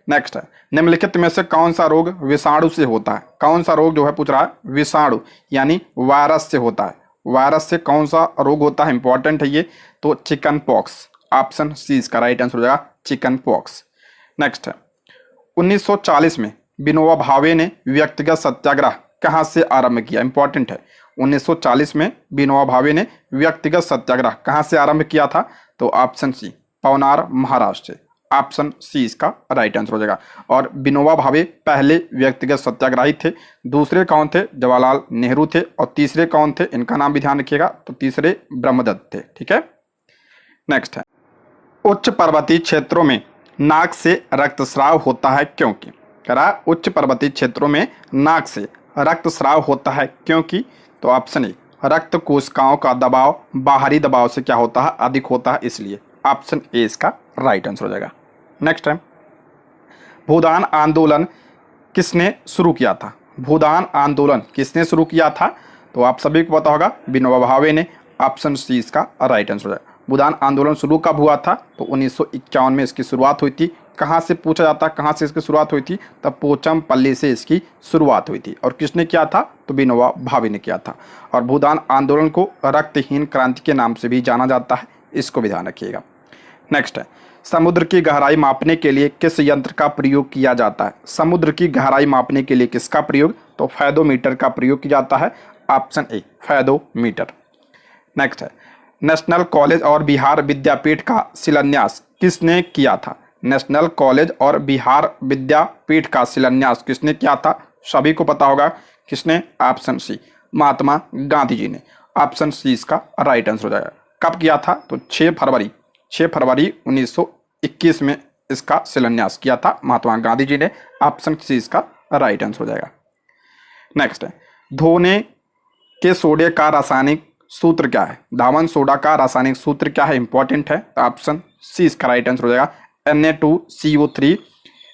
नेक्स्ट है, निम्नलिखित में से कौन सा रोग विषाणु से होता है? कौन सा रोग जो है पूछ रहा है? विषाणु यानी वायरस से होता है। वायरस से कौन सा रोग होता है? इंपॉर्टेंट है ये, तो चिकन पॉक्स। ऑप्शन सी इसका राइट आंसर हो जाएगा, चिकन पॉक्स। नेक्स्ट है, 1940 में विनोबा भावे ने व्यक्तिगत सत्याग्रह कहाँ से आरंभ किया? इंपॉर्टेंट है, 1940 में विनोबा भावे ने व्यक्तिगत सत्याग्रह कहाँ से आरंभ किया था? तो ऑप्शन सी पवनार महाराष्ट्र से। ऑप्शन सी इसका राइट आंसर हो जाएगा। और विनोबा भावे पहले व्यक्तिगत सत्याग्रही थे। दूसरे कौन थे? जवाहरलाल नेहरू थे। और तीसरे कौन थे? इनका नाम भी ध्यान रखिएगा, तो तीसरे ब्रह्मदत्त थे। ठीक है। नेक्स्ट है, उच्च पर्वतीय क्षेत्रों में नाक से रक्तस्राव होता है क्योंकि? कह रहा है उच्च पर्वतीय क्षेत्रों में नाक से रक्तस्राव होता है क्योंकि? तो ऑप्शन ए रक्त कोशिकाओं का दबाव बाहरी दबाव से क्या होता है? अधिक होता है, इसलिए। ऑप्शन ए इसका राइट आंसर हो जाएगा। नेक्स्ट है, भूदान आंदोलन किसने शुरू किया था? भूदान आंदोलन किसने शुरू किया था? तो आप सभी को पता होगा, विनोबा भावे ने। ऑप्शन सी इसका राइट आंसर हो जाएगा। भूदान आंदोलन शुरू कब हुआ था? तो 1951 में इसकी शुरुआत हुई थी। कहाँ से पूछा जाता है कहाँ से इसकी शुरुआत हुई थी? तब पोचमपल्ली से इसकी शुरुआत हुई थी। और किसने किया था? तो विनोबा भावे ने किया था। और भूदान आंदोलन को रक्तहीन क्रांति के नाम से भी जाना जाता है, इसको भी ध्यान रखिएगा। नेक्स्ट है, समुद्र की गहराई मापने के लिए किस यंत्र का प्रयोग किया जाता है? समुद्र की गहराई मापने के लिए किसका प्रयोग? तो फैदोमीटर का प्रयोग किया जाता है। Option A fathometer. नेक्स्ट है, नेशनल कॉलेज और बिहार विद्यापीठ का शिलान्यास किसने किया था? नेशनल कॉलेज और बिहार विद्यापीठ का शिलान्यास किसने किया था? सभी को पता होगा किसने? ऑप्शन सी महात्मा गांधी जी ने। ऑप्शन सी इसका राइट आंसर हो जाएगा। कब किया था? तो 6 फरवरी 1921 में इसका शिलान्यास किया था महात्मा गांधी जी ने। ऑप्शन सी इसका राइट आंसर हो जाएगा। नेक्स्ट है, धोने के सोडे का रासायनिक सूत्र क्या है, धामन सोडा का रासायनिक सूत्र क्या है, इंपॉर्टेंट है। तो ऑप्शन सी इसका राइट आंसर हो जाएगा, Na2CO3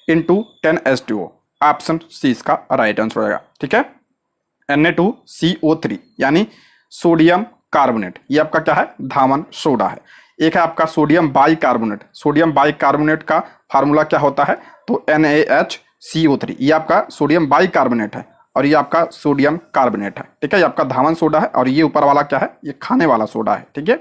into 10H2O। Option C इसका राइट आंसर हो जाएगा, ठीक है। Na2CO3 यानी सोडियम कार्बोनेट, ये आपका क्या है, धामन सोडा है। एक है आपका सोडियम बाइकार्बोनेट, सोडियम बाइकार्बोनेट का फार्मूला क्या होता है, तो NaHCO3, ये आपका सोडियम बाइकार्बोनेट है और ये आपका सोडियम कार्बोनेट है, ठीक है। ये आपका धामन सोडा है और ये ऊपर वाला क्या है, ये खाने वाला सोडा है, ठीक है।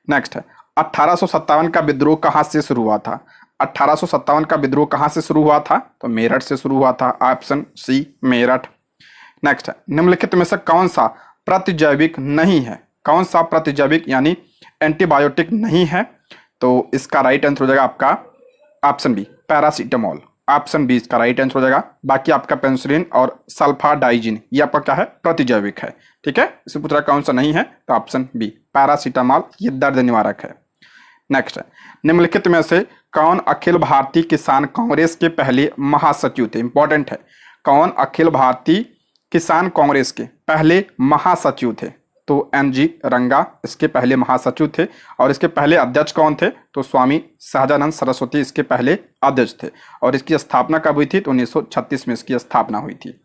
नेक्स्ट है 1857 का विद्रोह कहाँ से शुरू हुआ था। 1857 का विद्रोह कहाँ से शुरू हुआ था, तो मेरठ से शुरू हुआ था। Option C Meerut. नेक्स्ट है निम्नलिखित में से कौन सा प्रतिजैविक नहीं है, कौन सा प्रतिजैविक यानी एंटीबायोटिक नहीं है, तो इसका राइट आंसर हो जाएगा आपका option B paracetamol. Option B इसका राइट आंसर हो जाएगा। बाकी आपका पेनिसिलिन और सल्फाडाइजिन ये आपका क्या है, प्रतिजैविक है, ठीक है। इसे पूछ रहा कौन सा नहीं है, तो ऑप्शन बी पैरासीटामोल, ये दर्द निवारक है। नेक्स्ट है निम्नलिखित में से कौन अखिल भारतीय किसान कांग्रेस के पहले महासचिव थे, इंपॉर्टेंट है। कौन अखिल भारतीय किसान कांग्रेस के पहले महासचिव थे, तो NG रंगा इसके पहले महासचिव थे। और इसके पहले अध्यक्ष कौन थे, तो स्वामी सहजानंद सरस्वती इसके पहले अध्यक्ष थे। और इसकी स्थापना कब हुई थी, तो 1936 में इसकी स्थापना हुई थी।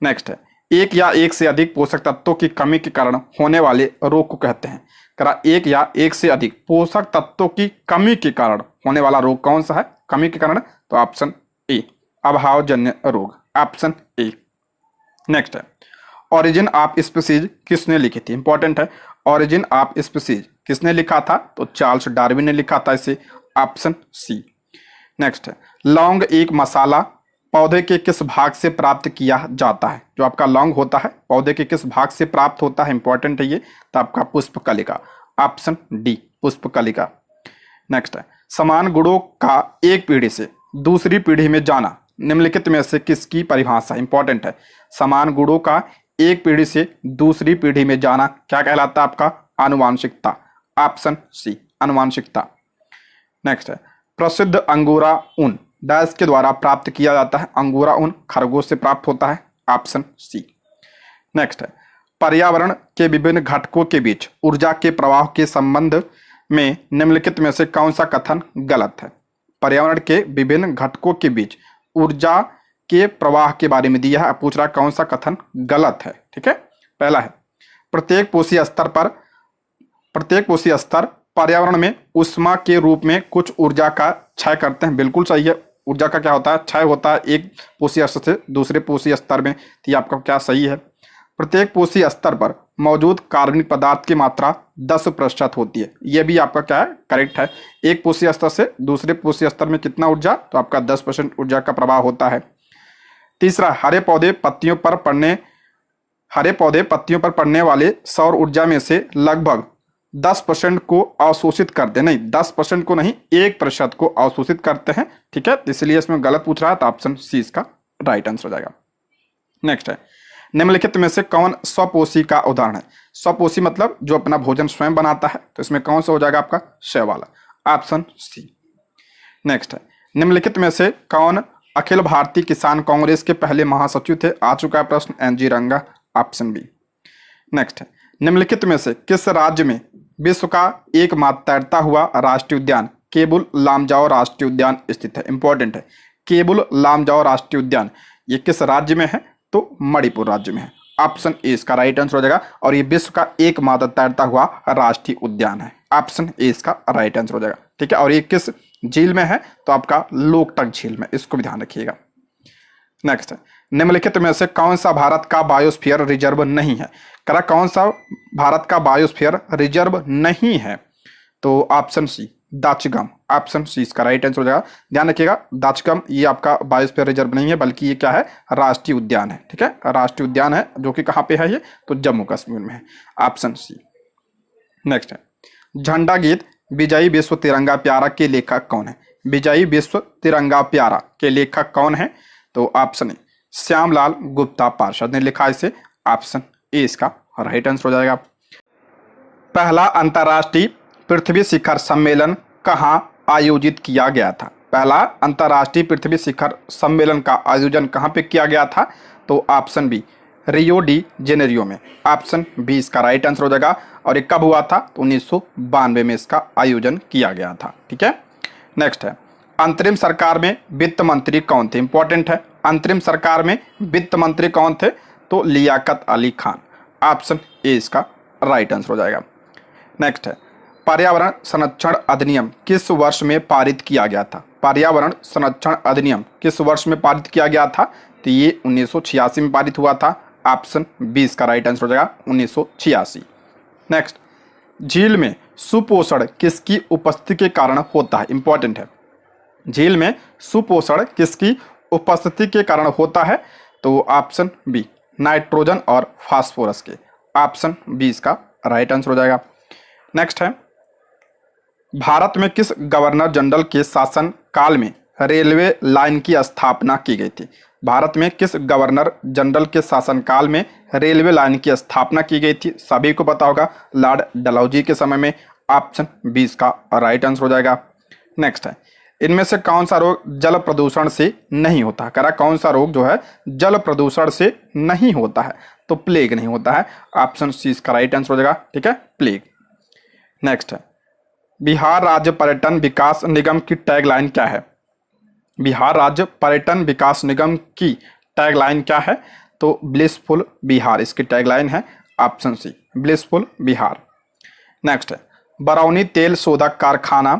नेक्स्ट है एक या एक से अधिक पोषक तत्वों की कमी के कारण होने वाले रोग को कहते हैं। करा एक या एक से अधिक पोषक तत्वों की कमी के कारण होने वाला रोग कौन सा है, कमी के कारण, तो ऑप्शन ए अभावजन्य रोग। Option A. नेक्स्ट है ओरिजिन ऑफ स्पीसीज किसने लिखी थी, इंपॉर्टेंट है। ओरिजिन ऑफ स्पीसीज किसने लिखा था, तो चार्ल्स डार्विन ने लिखा था इसे। Option C. नेक्स्ट है लौंग एक मसाला पौधे के किस भाग से प्राप्त किया जाता है। जो आपका लौंग होता है पौधे के किस भाग से प्राप्त होता है, इंपॉर्टेंट है ये, तो आपका पुष्पकलिका। ऑप्शन डी पुष्पकलिका। नेक्स्ट है समान गुणों का एक पीढ़ी से दूसरी पीढ़ी में जाना निम्नलिखित में से किसकी परिभाषा, इंपॉर्टेंट है। समान गुणों का एक पीढ़ी से दूसरी पीढ़ी में जाना क्या कहलाता है, आपका आनुवांशिकता। Option C आनुवांशिकता। नेक्स्ट है प्रसिद्ध अंगोरा ऊन डैश के द्वारा प्राप्त किया जाता है। अंगोरा ऊन खरगोश से प्राप्त होता है। Option C. नेक्स्ट है पर्यावरण के विभिन्न घटकों के बीच ऊर्जा के प्रवाह के संबंध में निम्नलिखित में से कौन सा कथन गलत है। पर्यावरण के विभिन्न घटकों के बीच ऊर्जा के प्रवाह के बारे में दिया है, पूछ रहा कौन सा कथन गलत है, ठीक है। पहला है प्रत्येक पोषी स्तर पर्यावरण में ऊष्मा के रूप में कुछ ऊर्जा का क्षय करते हैं, बिल्कुल सही है। ऊर्जा का क्या होता है, क्षय होता है एक पोषी स्तर से दूसरे पोषी स्तर में, तो ये आपका क्या सही है। प्रत्येक पोषी स्तर पर मौजूद कार्बनिक पदार्थ की मात्रा 10% होती है, यह भी आपका क्या है, करेक्ट है। एक पोषी स्तर से दूसरे पोषी स्तर में कितना ऊर्जा, तो आपका 10% ऊर्जा का प्रवाह होता है। तीसरा हरे पौधे पत्तियों पर पड़ने वाले सौर ऊर्जा में से लगभग 10% को अवशोषित करते हैं, नहीं 10% को नहीं 1% को अवशोषित करते हैं, ठीक है। इसलिए इसमें गलत पूछ रहा है, तो ऑप्शन सी इसका राइट आंसर हो जाएगा। नेक्स्ट है निम्नलिखित में से कौन स्वपोषी का उदाहरण है। स्वपोषी मतलब जो अपना भोजन स्वयं बनाता है, तो इसमें कौन सा हो जाएगा आपका शैव वाला। Option C. नेक्स्ट है निम्नलिखित में से कौन अखिल भारतीय किसान कांग्रेस के पहले महासचिव थे। आ चुका है प्रश्न, NG रंगा। Option B. नेक्स्ट है निम्नलिखित में से किस राज्य में विश्व का एकमात्र तैरता हुआ राष्ट्रीय उद्यान केबुल लामजाओ राष्ट्रीय उद्यान स्थित है, इंपॉर्टेंट है। केबुल लामजाओ राष्ट्रीय उद्यान ये किस राज्य में है, तो मणिपुर राज्य में है। ऑप्शन ए इसका राइट आंसर हो जाएगा। और ये विश्व का एकमात्र तैरता हुआ राष्ट्रीय उद्यान है। ऑप्शन ए इसका राइट आंसर हो जाएगा, ठीक है। और ये किस झील में है, तो आपका लोकटक झील में, इसको भी ध्यान रखिएगा। नेक्स्ट है निम्नलिखित में से कौन सा भारत का बायोस्फीयर रिजर्व नहीं है। करा कौन सा भारत का बायोस्फीयर रिजर्व नहीं है, तो ऑप्शन सी दाचगम। ऑप्शन सी इसका राइट आंसर हो जाएगा। ध्यान रखिएगा दाचगम ये आपका बायोस्फीयर रिजर्व नहीं है, बल्कि ये क्या है, राष्ट्रीय उद्यान है, ठीक है। राष्ट्रीय उद्यान है जो कि कहाँ पे है ये, तो जम्मू कश्मीर में है। Option C. नेक्स्ट है झंडा गीत विजयी विश्व तिरंगा प्यारा के लेखक कौन है। विजयी विश्व तिरंगा प्यारा के लेखक कौन है, तो ऑप्शन ए श्यामलाल गुप्ता पार्षद ने लिखा इसे। ऑप्शन ए इसका राइट आंसर हो जाएगा। पहला अंतर्राष्ट्रीय पृथ्वी शिखर सम्मेलन कहाँ आयोजित किया गया था। पहला अंतर्राष्ट्रीय पृथ्वी शिखर सम्मेलन का आयोजन कहाँ पे किया गया था, तो option B Rio de Janeiro में। ऑप्शन बी इसका राइट आंसर हो जाएगा। और ये कब हुआ था? तो 1992 में इसका आयोजन किया गया था। ठीक है, नेक्स्ट है, अंतरिम सरकार में वित्त मंत्री कौन थे? इंपॉर्टेंट है, अंतरिम सरकार में वित्त मंत्री कौन थे? तो लियाकत अली खान। ऑप्शन ए इसका राइट आंसर हो जाएगा। नेक्स्ट है, पर्यावरण संरक्षण अधिनियम किस वर्ष में पारित किया गया था? पर्यावरण संरक्षण अधिनियम किस वर्ष में पारित किया गया था? तो ये 1986 में पारित हुआ था। ऑप्शन बी इसका राइट आंसर हो जाएगा, 1986। नेक्स्ट, झील में सुपोषण किसकी उपस्थिति के कारण होता है? इंपॉर्टेंट है, झील में सुपोषण किसकी उपस्थिति के कारण होता है? तो ऑप्शन बी नाइट्रोजन और फास्फोरस के। ऑप्शन बी इसका राइट आंसर हो जाएगा। नेक्स्ट है, भारत में किस गवर्नर जनरल के शासन काल में रेलवे लाइन की स्थापना की गई थी? भारत में किस गवर्नर जनरल के शासनकाल में रेलवे लाइन की स्थापना की गई थी? सभी को पता होगा, लॉर्ड डलहौजी के समय में। ऑप्शन बी इसका राइट आंसर हो जाएगा। नेक्स्ट है, इनमें से कौन सा रोग जल प्रदूषण से नहीं होता? कह रहा कौन सा रोग जो है जल प्रदूषण से नहीं होता है? तो प्लेग नहीं होता है। ऑप्शन सी इसका राइट आंसर हो जाएगा। ठीक है, प्लेग। नेक्स्ट है, बिहार राज्य पर्यटन विकास निगम की टैगलाइन क्या है? बिहार राज्य पर्यटन विकास निगम की टैगलाइन क्या है? तो ब्लिसफुल बिहार इसकी टैगलाइन है। Option C blissful Bihar. Next है, बरौनी तेल शोधक कारखाना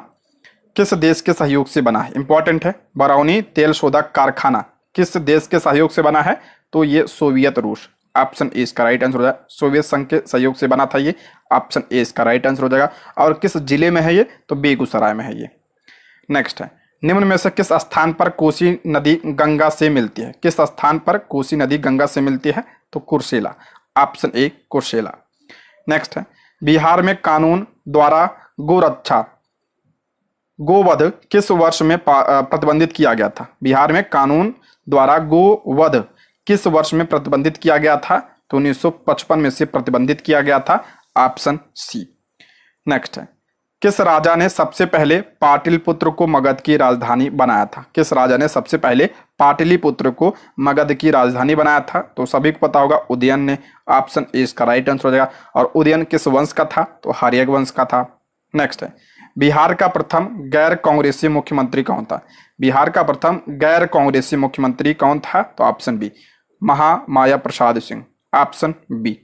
किस देश के सहयोग से बना है? इंपॉर्टेंट है, बरौनी तेल शोधक कारखाना किस देश के सहयोग से बना है? तो ये सोवियत रूस। ऑप्शन ए इसका राइट आंसर हो जाएगा, सोवियत संघ के सहयोग से बना था ये। ऑप्शन ए इसका राइट आंसर हो जाएगा। और किस जिले में है ये? तो बेगूसराय में है ये। नेक्स्ट है, निम्न में से किस स्थान पर कोसी नदी गंगा से मिलती है? किस स्थान पर कोसी नदी गंगा से मिलती है? तो Kursela. Option A Kursela. Next है, बिहार में कानून द्वारा गोरक्षा गोवध किस वर्ष में प्रतिबंधित किया गया था? बिहार में कानून द्वारा गोवध किस वर्ष में प्रतिबंधित किया गया था? तो 1955 में से प्रतिबंधित किया गया था। Option C. नेक्स्ट है, किस राजा ने सबसे पहले पाटलिपुत्र को मगध की राजधानी बनाया था? किस राजा ने सबसे पहले पाटलिपुत्र को मगध की राजधानी बनाया था? तो सभी को पता होगा, उदयन ने। ऑप्शन ए इसका राइट आंसर हो जाएगा। और उदयन किस वंश का था? तो हर्यक वंश का था। नेक्स्ट है, बिहार का प्रथम गैर कांग्रेसी मुख्यमंत्री कौन था? बिहार का प्रथम गैर कांग्रेसी मुख्यमंत्री कौन था? तो option B Mahamaya Prasad Singh. Option B.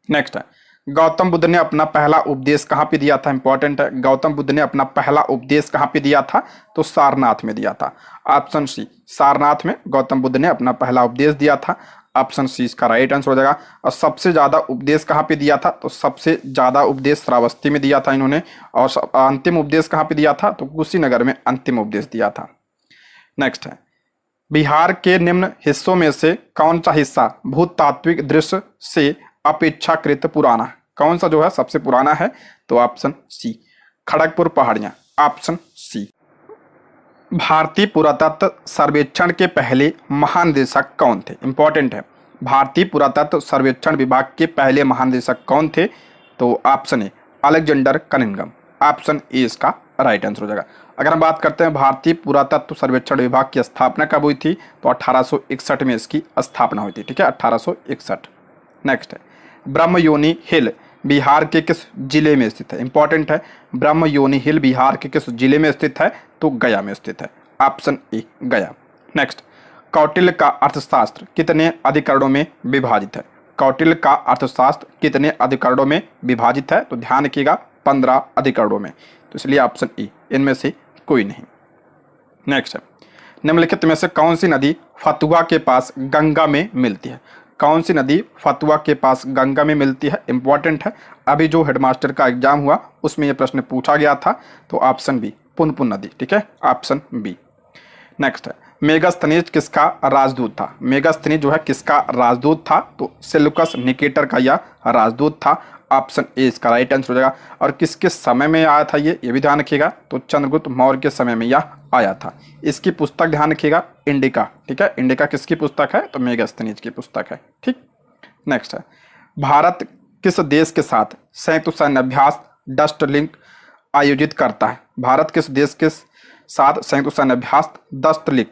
Next है, गौतम बुद्ध ने अपना पहला उपदेश कहाँ पे दिया था? इंपॉर्टेंट है, गौतम बुद्ध ने अपना पहला उपदेश कहाँ पे दिया था? तो सारनाथ में दिया था। ऑप्शन सी सारनाथ में गौतम बुद्ध ने अपना पहला उपदेश दिया था। ऑप्शन सी इसका राइट आंसर हो जाएगा। और सबसे ज्यादा उपदेश कहाँ पे दिया था? तो सबसे ज्यादा उपदेश श्रावस्ती में दिया था इन्होंने। और अंतिम उपदेश कहाँ पे दिया था? तो कुशीनगर में अंतिम उपदेश दिया था। नेक्स्ट है, बिहार के निम्न हिस्सों में से कौन सा हिस्सा भूतात्विक दृश्य से अपेक्षाकृत पुराना? कौन सा जो है सबसे पुराना है? तो ऑप्शन सी खड़गपुर पहाड़ियां। Option C. भारतीय पुरातत्व सर्वेक्षण के पहले महानिदेशक कौन थे? इंपॉर्टेंट है, भारतीय पुरातत्व सर्वेक्षण विभाग के पहले महानिदेशक कौन थे? तो option A Alexander Cunningham. Option A इसका राइट आंसर हो जाएगा। अगर हम बात करते हैं भारतीय पुरातत्व सर्वेक्षण विभाग की स्थापना कब हुई थी? तो 1861 में इसकी स्थापना हुई थी। ठीक है, 1861। नेक्स्ट है, ब्रह्मयोनी हिल बिहार के किस जिले में स्थित है? इंपॉर्टेंट है, ब्रह्मयोनी हिल बिहार के किस जिले में स्थित है? तो गया में स्थित है। ऑप्शन ए गया। नेक्स्ट, कौटिल्य का अर्थशास्त्र कितने अधिकरणों में विभाजित है? कौटिल्य का अर्थशास्त्र कितने अधिकरणों में विभाजित है? तो ध्यान रखिएगा 15 अधिकरणों में। तो इसलिए ऑप्शन ए इनमें से कोई नहीं। नेक्स्ट है, निम्नलिखित में से कौन सी नदी फतुहा के पास गंगा में मिलती है? कौन सी नदी फतुहा के पास गंगा में मिलती है? इंपॉर्टेंट है, अभी जो हेडमास्टर का एग्जाम हुआ उसमें यह प्रश्न पूछा गया था। तो ऑप्शन बी पुनपुन नदी। ठीक है, ऑप्शन बी। नेक्स्ट है, मेगास्थनीज किसका राजदूत था? मेगास्थनीज जो है किसका राजदूत था? तो सेल्यूकस निकेटर का यह राजदूत था। ऑप्शन ए इसका राइट आंसर हो जाएगा। और किसके समय में आया था ये भी ध्यान रखिएगा। तो चंद्रगुप्त मौर्य के समय में यह आया था। इसकी पुस्तक ध्यान रखिएगा इंडिका। ठीक है, इंडिका किसकी पुस्तक है? तो मेगास्थनीज की पुस्तक है। ठीक। नेक्स्ट है, भारत किस देश के साथ संयुक्त सैन्य अभ्यास डस्ट लिंक आयोजित करता है? भारत किस देश के साथ संयुक्त सैन्य अभ्यास डस्ट लिंक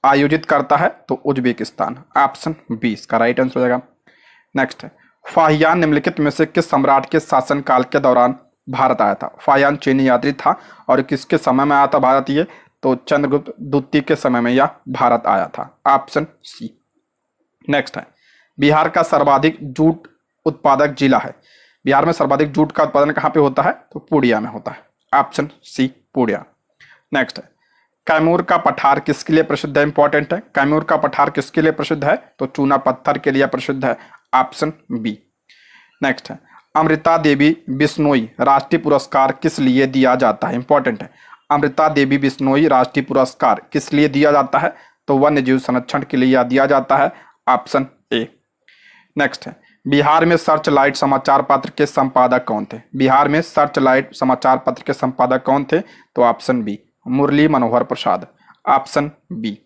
आयोजित करता है? तो उज्बेकिस्तान। ऑप्शन बी इसका राइट आंसर हो जाएगा। नेक्स्ट है, फाहियान निम्नलिखित में से किस सम्राट के शासनकाल के दौरान भारत आया था? फाहियान चीनी यात्री था और किसके समय में आया था भारत? ये तो चंद्रगुप्त द्वितीय के समय में यह भारत आया था। Option C. नेक्स्ट है, बिहार का सर्वाधिक जूट उत्पादक जिला है। बिहार में सर्वाधिक जूट का उत्पादन कहाँ पे होता है? तो पूर्णिया में होता है। ऑप्शन सी पूर्णिया। नेक्स्ट है, कैमूर का पठार किसके लिए प्रसिद्ध है? इंपॉर्टेंट है। कैमूर का पठार किसके लिए प्रसिद्ध है? तो चूना पत्थर के लिए प्रसिद्ध है। Option B. नेक्स्ट है, अमृता देवी बिश्नोई राष्ट्रीय पुरस्कार किस लिए दिया जाता है? इंपॉर्टेंट है। अमृता देवी बिश्नोई राष्ट्रीय पुरस्कार किस लिए दिया जाता है? तो वन्य जीव संरक्षण के लिए दिया जाता है। Option A. नेक्स्ट है, बिहार में सर्च लाइट समाचार पत्र के संपादक कौन थे? बिहार में सर्च लाइट समाचार पत्र के संपादक कौन थे? तो option B Murli Manohar Prasad. Option B.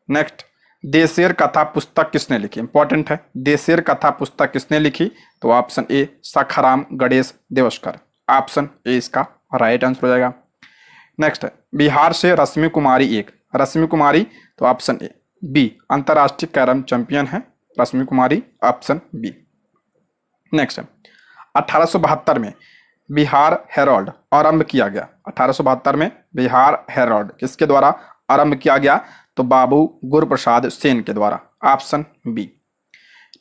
Next, Desher Katha पुस्तक किसने लिखी? इंपॉर्टेंट है। देशेर कथा पुस्तक किसने लिखी? तो option A Sakharam Ganesh Devaskar. Option A इसका राइट आंसर हो जाएगा। नेक्स्ट है, बिहार से रश्मि कुमारी एक। रश्मि कुमारी तो ऑप्शन ए। बी अंतर्राष्ट्रीय कैरम चैंपियन है Rashmi Kumari. Option B. Next है, 1872 में बिहार हेराल्ड आरंभ किया गया। 1872 में बिहार हेराल्ड किसके द्वारा आरंभ किया गया? तो बाबू गुरुप्रसाद सेन के द्वारा। Option B.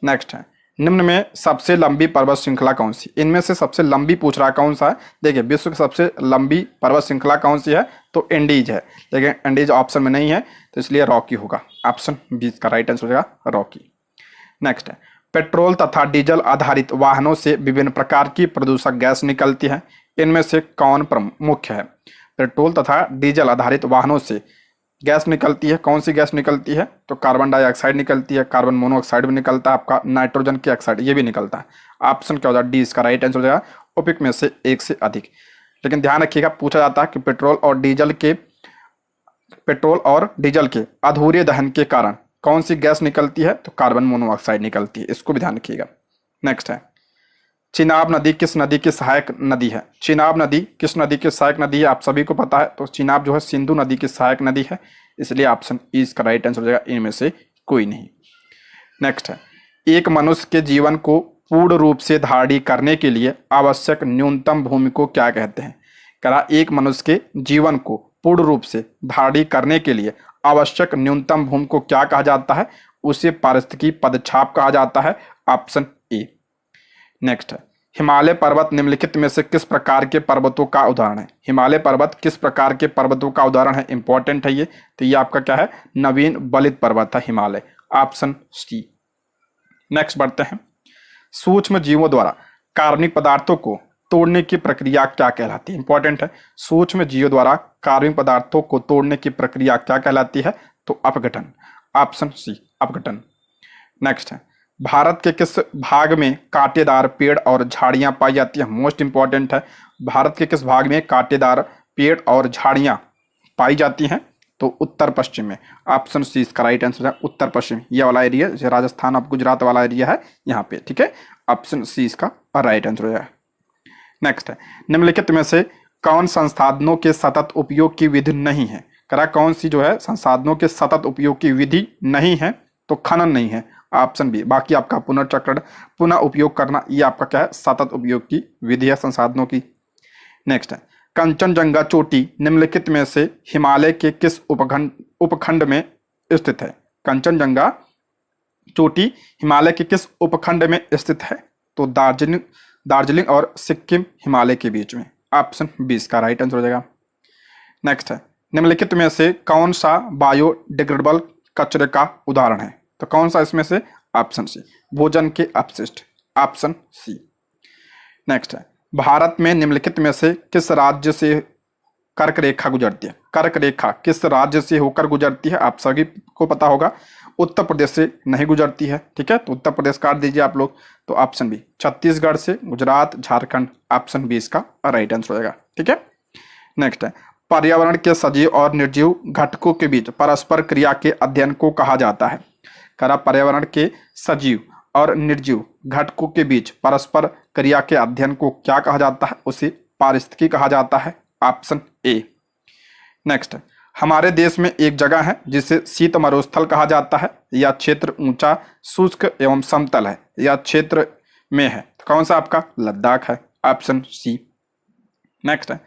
नेक्स्ट है, निम्न में सबसे लंबी पर्वत श्रृंखला कौन सी? इनमें से सबसे लंबी पूछ रहा है कौन सा है? देखिए विश्व की सबसे लंबी पर्वत श्रृंखला कौन सी है? तो एंडीज है, लेकिन एंडीज ऑप्शन में नहीं है तो इसलिए रॉकी होगा। ऑप्शन बी का राइट आंसर हो जाएगा रॉकी। नेक्स्ट है, पेट्रोल तथा डीजल आधारित वाहनों से विभिन्न प्रकार की प्रदूषक गैस निकलती है। इनमें से कौन मुख्य है? पेट्रोल तथा डीजल आधारित वाहनों से गैस निकलती है। कौन सी गैस निकलती है? तो कार्बन डाइऑक्साइड निकलती है, कार्बन मोनोऑक्साइड भी निकलता है, आपका नाइट्रोजन की ऑक्साइड ये भी निकलता है। ऑप्शन क्या हो जाएगा? डी इसका राइट आंसर हो जाएगा उपयुक्त में से एक से अधिक। लेकिन ध्यान रखिएगा पूछा जाता है कि पेट्रोल और डीजल के अधूरे दहन के कारण कौन सी गैस निकलती है? तो कार्बन मोनोऑक्साइड निकलती है, इसको भी ध्यान रखिएगा। नेक्स्ट है, चिनाब नदी किस नदी की सहायक नदी है? चिनाब नदी किस नदी की सहायक नदी है? आप सभी को पता है। तो चिनाब जो है सिंधु नदी की सहायक नदी है, इसलिए ऑप्शन ई इसका राइट आंसर हो जाएगा, इनमें से कोई नहीं। नेक्स्ट है, एक मनुष्य के जीवन को पूर्ण रूप से धारण करने के लिए आवश्यक न्यूनतम भूमि को क्या कहते हैं? करा एक मनुष्य के जीवन को पूर्ण रूप से धारण करने के लिए आवश्यक न्यूनतम भूमि को क्या कहा जाता है? उसे पारिस्थितिकी पदछाप कहा जाता है। Option A. नेक्स्ट है, हिमालय पर्वत निम्नलिखित में से किस प्रकार के पर्वतों का उदाहरण है? हिमालय पर्वत किस प्रकार के पर्वतों का उदाहरण है? इंपॉर्टेंट है ये। तो ये आपका क्या है? नवीन बलित पर्वत है हिमालय। Option C. नेक्स्ट बढ़ते हैं, सूक्ष्म जीवों द्वारा कार्बनिक पदार्थों को तोड़ने की प्रक्रिया क्या कहलाती है? इंपॉर्टेंट है। सूक्ष्म जीवों द्वारा कार्बनिक पदार्थों को तोड़ने की प्रक्रिया क्या कहलाती है? तो अपघटन। ऑप्शन सी अपघटन। नेक्स्ट है, भारत के किस भाग में कांटेदार पेड़ और झाड़ियां पाई जाती है? मोस्ट इंपॉर्टेंट है। भारत के किस भाग में कांटेदार पेड़ और झाड़ियां पाई जाती हैं? तो उत्तर पश्चिम में। ऑप्शन सी इसका राइट आंसर है उत्तर पश्चिम। ये वाला एरिया राजस्थान और गुजरात वाला एरिया है यहाँ पे, ठीक है। ऑप्शन सी इसका राइट आंसर है। नेक्स्ट है, निम्नलिखित में से कौन संसाधनों के सतत उपयोग की विधि नहीं है? करा कौन सी जो है संसाधनों के सतत उपयोग की विधि नहीं है? तो खनन नहीं है। Option B. बाकी आपका पुनर्चक्रण पुनः उपयोग करना ये आपका क्या है? सतत उपयोग की विधि है संसाधनों की। नेक्स्ट है, कंचनजंगा चोटी निम्नलिखित में से हिमालय के किस उपखंड में स्थित है? कंचनजंगा चोटी हिमालय के किस उपखंड में स्थित है? तो दार्जिलिंग और सिक्किम हिमालय के बीच में। ऑप्शन बी इसका राइट आंसर हो जाएगा। नेक्स्ट है, निम्नलिखित में से कौन सा बायोडिग्रेडेबल कचरे का उदाहरण है? तो कौन सा इसमें से? ऑप्शन सी भोजन के अपशिष्ट। Option C. नेक्स्ट है, भारत में निम्नलिखित में से किस राज्य से कर्क रेखा गुजरती है? कर्क रेखा किस राज्य से होकर गुजरती है? आप सभी को पता होगा उत्तर प्रदेश से नहीं गुजरती है, ठीक है। तो उत्तर प्रदेश काट दीजिए आप लोग। तो ऑप्शन बी छत्तीसगढ़ से, गुजरात, झारखंड। ऑप्शन बी इसका राइट आंसर हो जाएगा, ठीक है। नेक्स्ट है, पर्यावरण के सजीव और निर्जीव घटकों के बीच परस्पर क्रिया के अध्ययन को कहा जाता है? करा पर्यावरण के सजीव और निर्जीव घटकों के बीच परस्पर क्रिया के अध्ययन को क्या कहा जाता है? उसे पारिस्थितिकी कहा जाता है। Option A. नेक्स्ट है, हमारे देश में एक जगह है जिसे शीत मरुस्थल कहा जाता है। यह क्षेत्र ऊंचा, शुष्क एवं समतल है। यह क्षेत्र में है, तो कौन सा आपका लद्दाख है, ऑप्शन सी। नेक्स्ट है,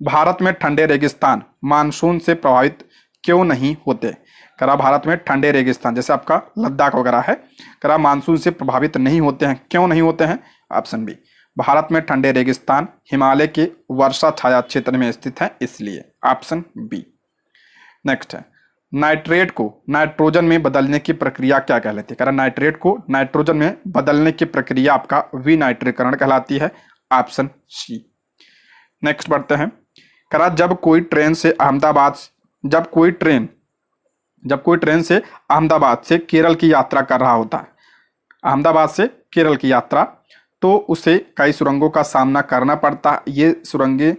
भारत में ठंडे रेगिस्तान मानसून से प्रभावित क्यों नहीं होते। करा भारत में ठंडे रेगिस्तान जैसे आपका लद्दाख वगैरह है, करा मानसून से प्रभावित नहीं होते हैं, क्यों नहीं होते हैं, ऑप्शन बी। भारत में ठंडे रेगिस्तान हिमालय के वर्षा छाया क्षेत्र में स्थित है, इसलिए ऑप्शन बी। नेक्स्ट है, नाइट्रेट को नाइट्रोजन में बदलने की प्रक्रिया क्या कहलाती है। करा नाइट्रेट को नाइट्रोजन में बदलने की प्रक्रिया आपका विनाइट्रीकरण कहलाती है, ऑप्शन सी। नेक्स्ट बढ़ते हैं, करा जब कोई ट्रेन से अहमदाबाद से केरल की यात्रा कर रहा होता है, अहमदाबाद से केरल की यात्रा, तो उसे कई सुरंगों का सामना करना पड़ता है। ये सुरंगें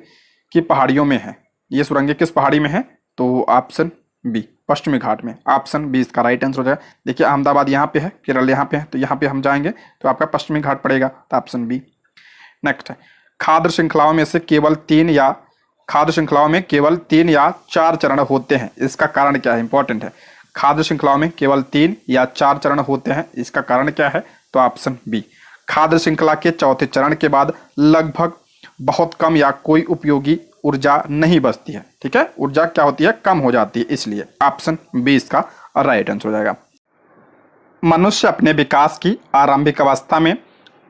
की पहाड़ियों में है, ये सुरंगें किस पहाड़ी में है, तो ऑप्शन बी, पश्चिमी घाट में, ऑप्शन बी इसका राइट आंसर हो जाएगा। देखिए अहमदाबाद यहाँ पे है, केरल यहाँ पे है, तो यहाँ पे हम जाएंगे तो आपका पश्चिमी घाट पड़ेगा, तो ऑप्शन बी। नेक्स्ट है, खाद्य श्रृंखलाओं में केवल 3 या 4 चरण होते हैं, इसका कारण क्या है, इंपॉर्टेंट है। खाद्य श्रृंखलाओं में केवल 3 या 4 चरण होते हैं, इसका कारण क्या है, तो ऑप्शन बी। खाद्य श्रृंखला के चौथे चरण के बाद लगभग बहुत कम या कोई उपयोगी ऊर्जा नहीं बचती है। ठीक है, ऊर्जा क्या होती है, कम हो जाती है, इसलिए ऑप्शन बी इसका राइट आंसर हो जाएगा। मनुष्य अपने विकास की आरंभिक अवस्था में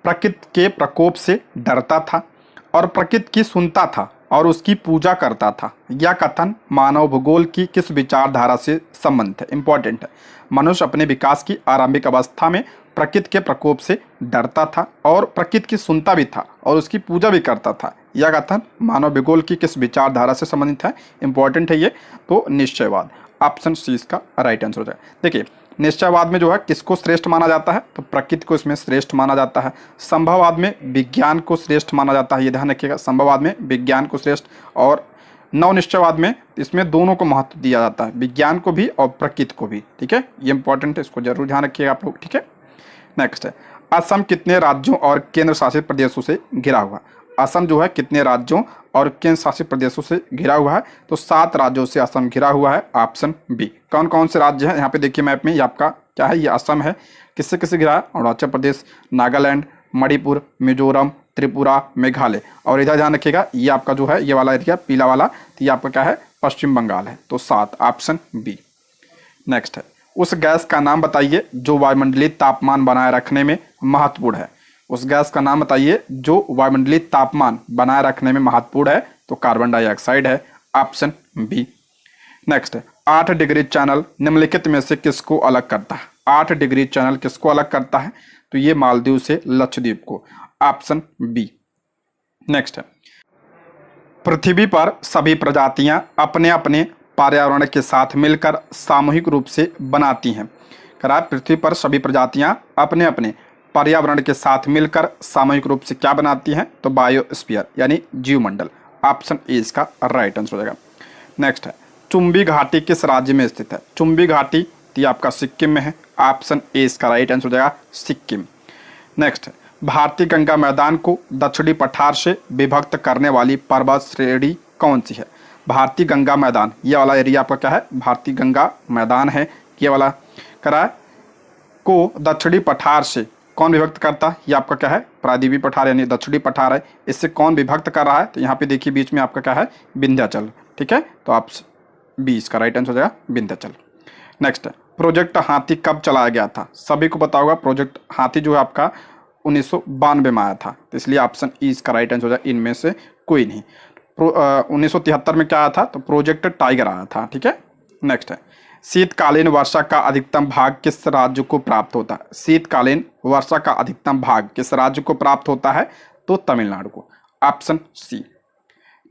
प्रकृति के प्रकोप से डरता था और प्रकृति की सुनता था और उसकी पूजा करता था। यह कथन मानव भूगोल की किस विचारधारा से संबंधित है, इंपॉर्टेंट है। मनुष्य अपने विकास की आरंभिक अवस्था में प्रकृति के प्रकोप से डरता था और प्रकृति की सुनता भी था और उसकी पूजा भी करता था। यह कथन मानव भूगोल की किस विचारधारा से संबंधित है, इंपॉर्टेंट है ये, तो निश्चयवाद, ऑप्शन सी इसका राइट आंसर हो जाएगा। देखिए निश्चयवाद में जो है किसको श्रेष्ठ माना जाता है, तो प्रकृति को इसमें श्रेष्ठ माना जाता है। संभववाद में विज्ञान को श्रेष्ठ माना जाता है, ये ध्यान रखिएगा, संभववाद में विज्ञान को श्रेष्ठ, और नवनिश्चयवाद में इसमें दोनों को महत्व दिया जाता है, विज्ञान को भी और प्रकृति को भी। ठीक है, ये इंपॉर्टेंट है, इसको जरूर ध्यान रखिएगा आप लोग। ठीक है, नेक्स्ट है, असम कितने राज्यों और केंद्र शासित प्रदेशों से घिरा हुआ। असम जो है कितने राज्यों और केंद्र शासित प्रदेशों से घिरा हुआ है, तो 7 राज्यों से असम घिरा हुआ है, ऑप्शन बी। कौन कौन से राज्य हैं, यहाँ पे देखिए मैप में, ये आपका क्या है, ये असम है। किससे किससे घिरा है, अरुणाचल प्रदेश, नागालैंड, मणिपुर, मिजोरम, त्रिपुरा, मेघालय, और इधर ध्यान रखिएगा ये आपका जो है ये वाला एरिया पीला वाला, तो ये आपका क्या है, पश्चिम बंगाल है, तो 7, ऑप्शन बी। नेक्स्ट है, उस गैस का नाम बताइए जो वायुमंडलीय तापमान बनाए रखने में महत्वपूर्ण है। उस गैस का नाम बताइए जो वायुमंडलीय तापमान बनाए रखने में महत्वपूर्ण है, तो कार्बन डाइऑक्साइड है, ऑप्शन बी। नेक्स्ट है, 8 डिग्री चैनल निम्नलिखित में से किसको अलग करता है। 8 डिग्री चैनल किसको अलग करता है, तो ये मालदीव से लक्षद्वीप को, ऑप्शन बी। नेक्स्ट है, पृथ्वी पर सभी प्रजातियां अपने अपने पर्यावरण के साथ मिलकर सामूहिक रूप से बनाती हैं। करा पृथ्वी पर सभी प्रजातियां अपने अपने पर्यावरण के साथ मिलकर सामूहिक रूप से क्या बनाती हैं, तो बायोस्फीयर यानी जीवमंडल, ऑप्शन ए इसका राइट आंसर हो जाएगा। नेक्स्ट है, चुंबी घाटी किस राज्य में स्थित है। चुंबी घाटी तो आपका सिक्किम में है, ऑप्शन ए इसका राइट आंसर हो जाएगा, सिक्किम। नेक्स्ट है, भारतीय गंगा मैदान को दक्षिणी पठार से विभक्त करने वाली पर्वत श्रेणी कौन सी है। भारतीय गंगा मैदान, ये वाला एरिया आपका क्या है, भारतीय गंगा मैदान है, ये वाला करा को दक्षिणी पठार से कौन विभक्त करता है, ये आपका क्या है, प्रायद्वीपीय पठार यानी दक्षिणी पठार है। इससे कौन विभक्त कर रहा है, तो यहाँ पे देखिए बीच में आपका क्या है, विंध्याचल। ठीक है, तो आप 20 का राइट आंसर हो जाएगा, विंध्याचल। नेक्स्ट है, प्रोजेक्ट हाथी कब चलाया गया था। सभी को पता होगा प्रोजेक्ट हाथी जो है आपका 1992 में आया था, तो इसलिए ऑप्शन ई इसका राइट आंसर हो जाएगा, इनमें से कोई नहीं। 1973 में क्या आया था, तो प्रोजेक्ट टाइगर आया था। ठीक है, नेक्स्ट है, शीतकालीन वर्षा का अधिकतम भाग किस राज्य को प्राप्त होता है। शीतकालीन वर्षा का अधिकतम भाग किस राज्य को प्राप्त होता है, तो तमिलनाडु को, ऑप्शन सी।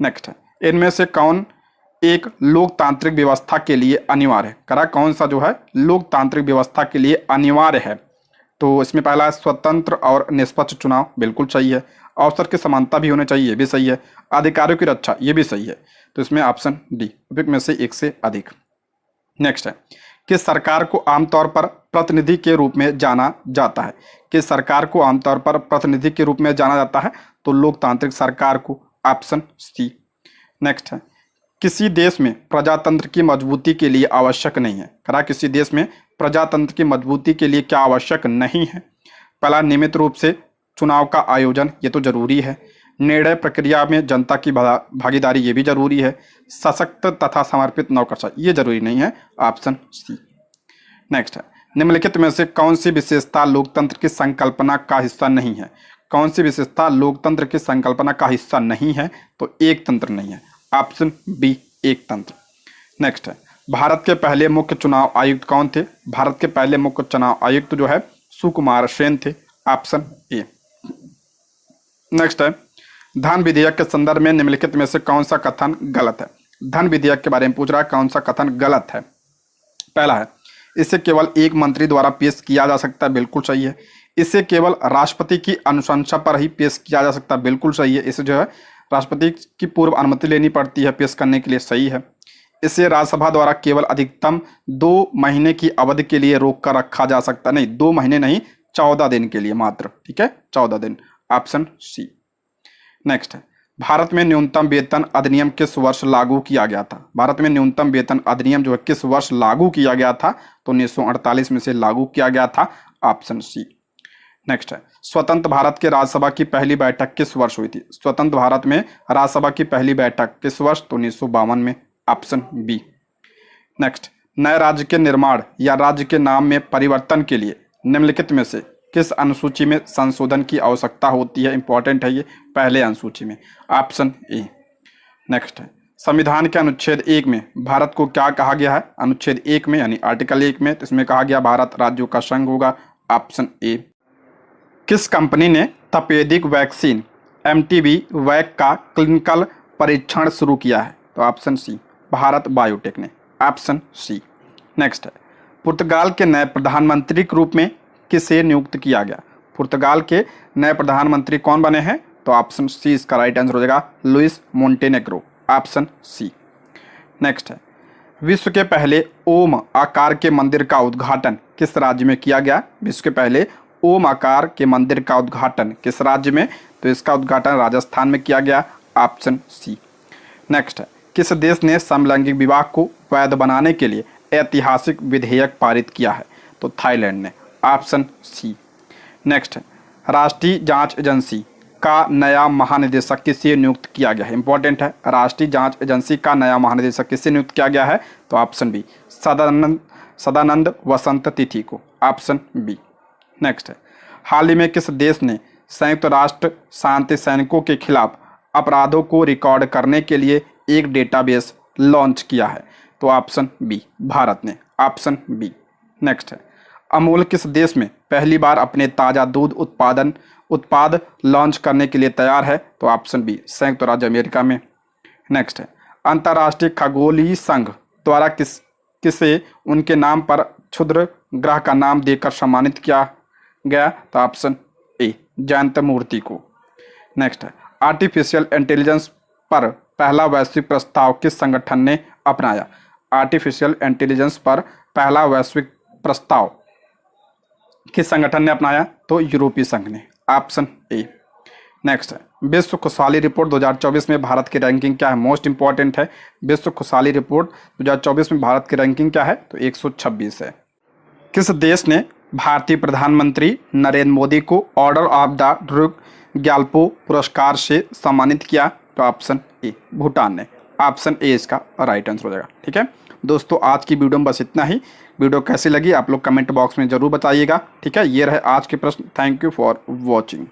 नेक्स्ट है, इनमें से कौन एक लोकतांत्रिक व्यवस्था के लिए अनिवार्य है। करा कौन सा जो है लोकतांत्रिक व्यवस्था के लिए अनिवार्य है, तो इसमें पहला है स्वतंत्र और निष्पक्ष चुनाव, बिल्कुल सही है। अवसर की समानता भी होनी चाहिए, ये भी सही है। अधिकारियों की रक्षा, ये भी सही है, तो इसमें ऑप्शन डी, में से एक से अधिक। नेक्स्ट है, किस सरकार को आमतौर पर प्रतिनिधि के रूप में जाना जाता है। किस सरकार को आमतौर पर प्रतिनिधि के रूप में जाना जाता है, तो लोकतांत्रिक सरकार को, ऑप्शन सी। नेक्स्ट है, किसी देश में प्रजातंत्र की मजबूती के लिए आवश्यक नहीं है। करा किसी देश में प्रजातंत्र की मजबूती के लिए क्या आवश्यक नहीं है? पहला, नियमित रूप से चुनाव का आयोजन, ये तो जरूरी है। निर्णय प्रक्रिया में जनता की भागीदारी, ये भी जरूरी है। सशक्त तथा समर्पित नौकरशाही, ये जरूरी नहीं है। Option C. नेक्स्ट है, निम्नलिखित में से कौन सी विशेषता लोकतंत्र की संकल्पना का हिस्सा नहीं है? कौन सी विशेषता लोकतंत्र की संकल्पना का हिस्सा नहीं है? तो एक तंत्र नहीं है। ऑप्शन बी, एक तंत्र। नेक्स्ट है, भारत के पहले मुख्य चुनाव आयुक्त कौन थे? भारत के पहले मुख्य चुनाव आयुक्त जो है सुकुमार सेन थे। Option A. नेक्स्ट है, धन विधेयक के संदर्भ में निम्नलिखित में से कौन सा कथन गलत है? धन विधेयक के बारे में पूछ रहा है, कौन सा कथन गलत है? पहला है, इसे केवल एक मंत्री द्वारा पेश किया जा सकता है, बिल्कुल सही है। इसे केवल राष्ट्रपति की अनुशंसा पर ही पेश किया जा सकता है, बिल्कुल सही है। इसे जो है राष्ट्रपति की पूर्व अनुमति लेनी पड़ती है पेश करने के लिए, सही है। इसे राज्यसभा द्वारा केवल अधिकतम 2 महीने की अवधि के लिए रोक कर रखा जा सकता है, नहीं 2 महीने नहीं, 14 दिन के लिए मात्र, ठीक है, 14 दिन। Option C. नेक्स्ट है, भारत में न्यूनतम वेतन अधिनियम किस वर्ष लागू किया गया था? भारत में न्यूनतम वेतन अधिनियम जो है किस वर्ष लागू किया गया था? तो 1948 में से लागू किया गया था। Option C. नेक्स्ट है, स्वतंत्र भारत के राज्यसभा की पहली बैठक किस वर्ष हुई थी? स्वतंत्र भारत में राज्यसभा की पहली बैठक किस वर्ष? तो 1952 में। Option B. नेक्स्ट, नए राज्य के निर्माण या राज्य के नाम में परिवर्तन के लिए निम्नलिखित में से किस अनुसूची में संशोधन की आवश्यकता होती है? इंपॉर्टेंट है ये, पहले अनुसूची में। Option A. नेक्स्ट है, संविधान के अनुच्छेद 1 में भारत को क्या कहा गया है? अनुच्छेद 1 में यानी आर्टिकल 1 में, तो इसमें कहा गया भारत राज्यों का संघ होगा। Option A. किस कंपनी ने तपेदिक वैक्सीन एमटीबी वैक का क्लिनिकल परीक्षण शुरू किया है? तो ऑप्शन सी, भारत बायोटेक ने। Option C. नेक्स्ट है, पुर्तगाल के नए प्रधानमंत्री के रूप में किसे नियुक्त किया गया? पुर्तगाल के नए प्रधानमंत्री कौन बने हैं? तो ऑप्शन सी इसका राइट आंसर हो जाएगा, Luis Montenegro. Option C. Next है, विश्व के पहले ओम आकार के मंदिर का उद्घाटन किस राज्य में किया गया? विश्व के पहले ओम आकार के मंदिर का उद्घाटन किस राज्य में? तो इसका उद्घाटन राजस्थान में किया गया। Option C. नेक्स्ट है, किस देश ने समलैंगिक विवाह को वैध बनाने के लिए ऐतिहासिक विधेयक पारित किया है? तो थाईलैंड ने। Option C. नेक्स्ट है, राष्ट्रीय जांच एजेंसी का नया महानिदेशक किसे नियुक्त किया गया है? इंपॉर्टेंट है, राष्ट्रीय जांच एजेंसी का नया महानिदेशक किसे नियुक्त किया गया है? तो ऑप्शन बी, सदानंद वसंत तिथि को। Option B. नेक्स्ट है, हाल ही में किस देश ने संयुक्त राष्ट्र शांति सैनिकों के खिलाफ अपराधों को रिकॉर्ड करने के लिए एक डेटाबेस लॉन्च किया है? तो ऑप्शन बी, भारत ने। Option B. नेक्स्ट है, अमूल किस देश में पहली बार अपने ताज़ा दूध उत्पाद लॉन्च करने के लिए तैयार है? तो ऑप्शन बी, संयुक्त राज्य अमेरिका में। नेक्स्ट है, अंतर्राष्ट्रीय खगोलीय संघ द्वारा किसे उनके नाम पर क्षुद्र ग्रह का नाम देकर सम्मानित किया गया? तो ऑप्शन ए, जयंत मूर्ति को। नेक्स्ट है, आर्टिफिशियल इंटेलिजेंस पर पहला वैश्विक प्रस्ताव किस संगठन ने अपनाया? आर्टिफिशियल इंटेलिजेंस पर पहला वैश्विक प्रस्ताव किस संगठन ने अपनाया? तो यूरोपीय संघ ने। Option A. नेक्स्ट है, विश्व खुशहाली रिपोर्ट 2024 में भारत की रैंकिंग क्या है? मोस्ट इंपॉर्टेंट है, विश्व खुशहाली रिपोर्ट 2024 में भारत की रैंकिंग क्या है? तो 126 है। किस देश ने भारतीय प्रधानमंत्री नरेंद्र मोदी को ऑर्डर ऑफ द ड्रुग ग्याल्पो पुरस्कार से सम्मानित किया? तो ऑप्शन ए, भूटान ने। ऑप्शन ए इसका राइट आंसर हो जाएगा। ठीक है दोस्तों, आज की वीडियो में बस इतना ही। वीडियो कैसी लगी आप लोग कमेंट बॉक्स में जरूर बताइएगा। ठीक है, ये रहे आज के प्रश्न। Thank you for watching.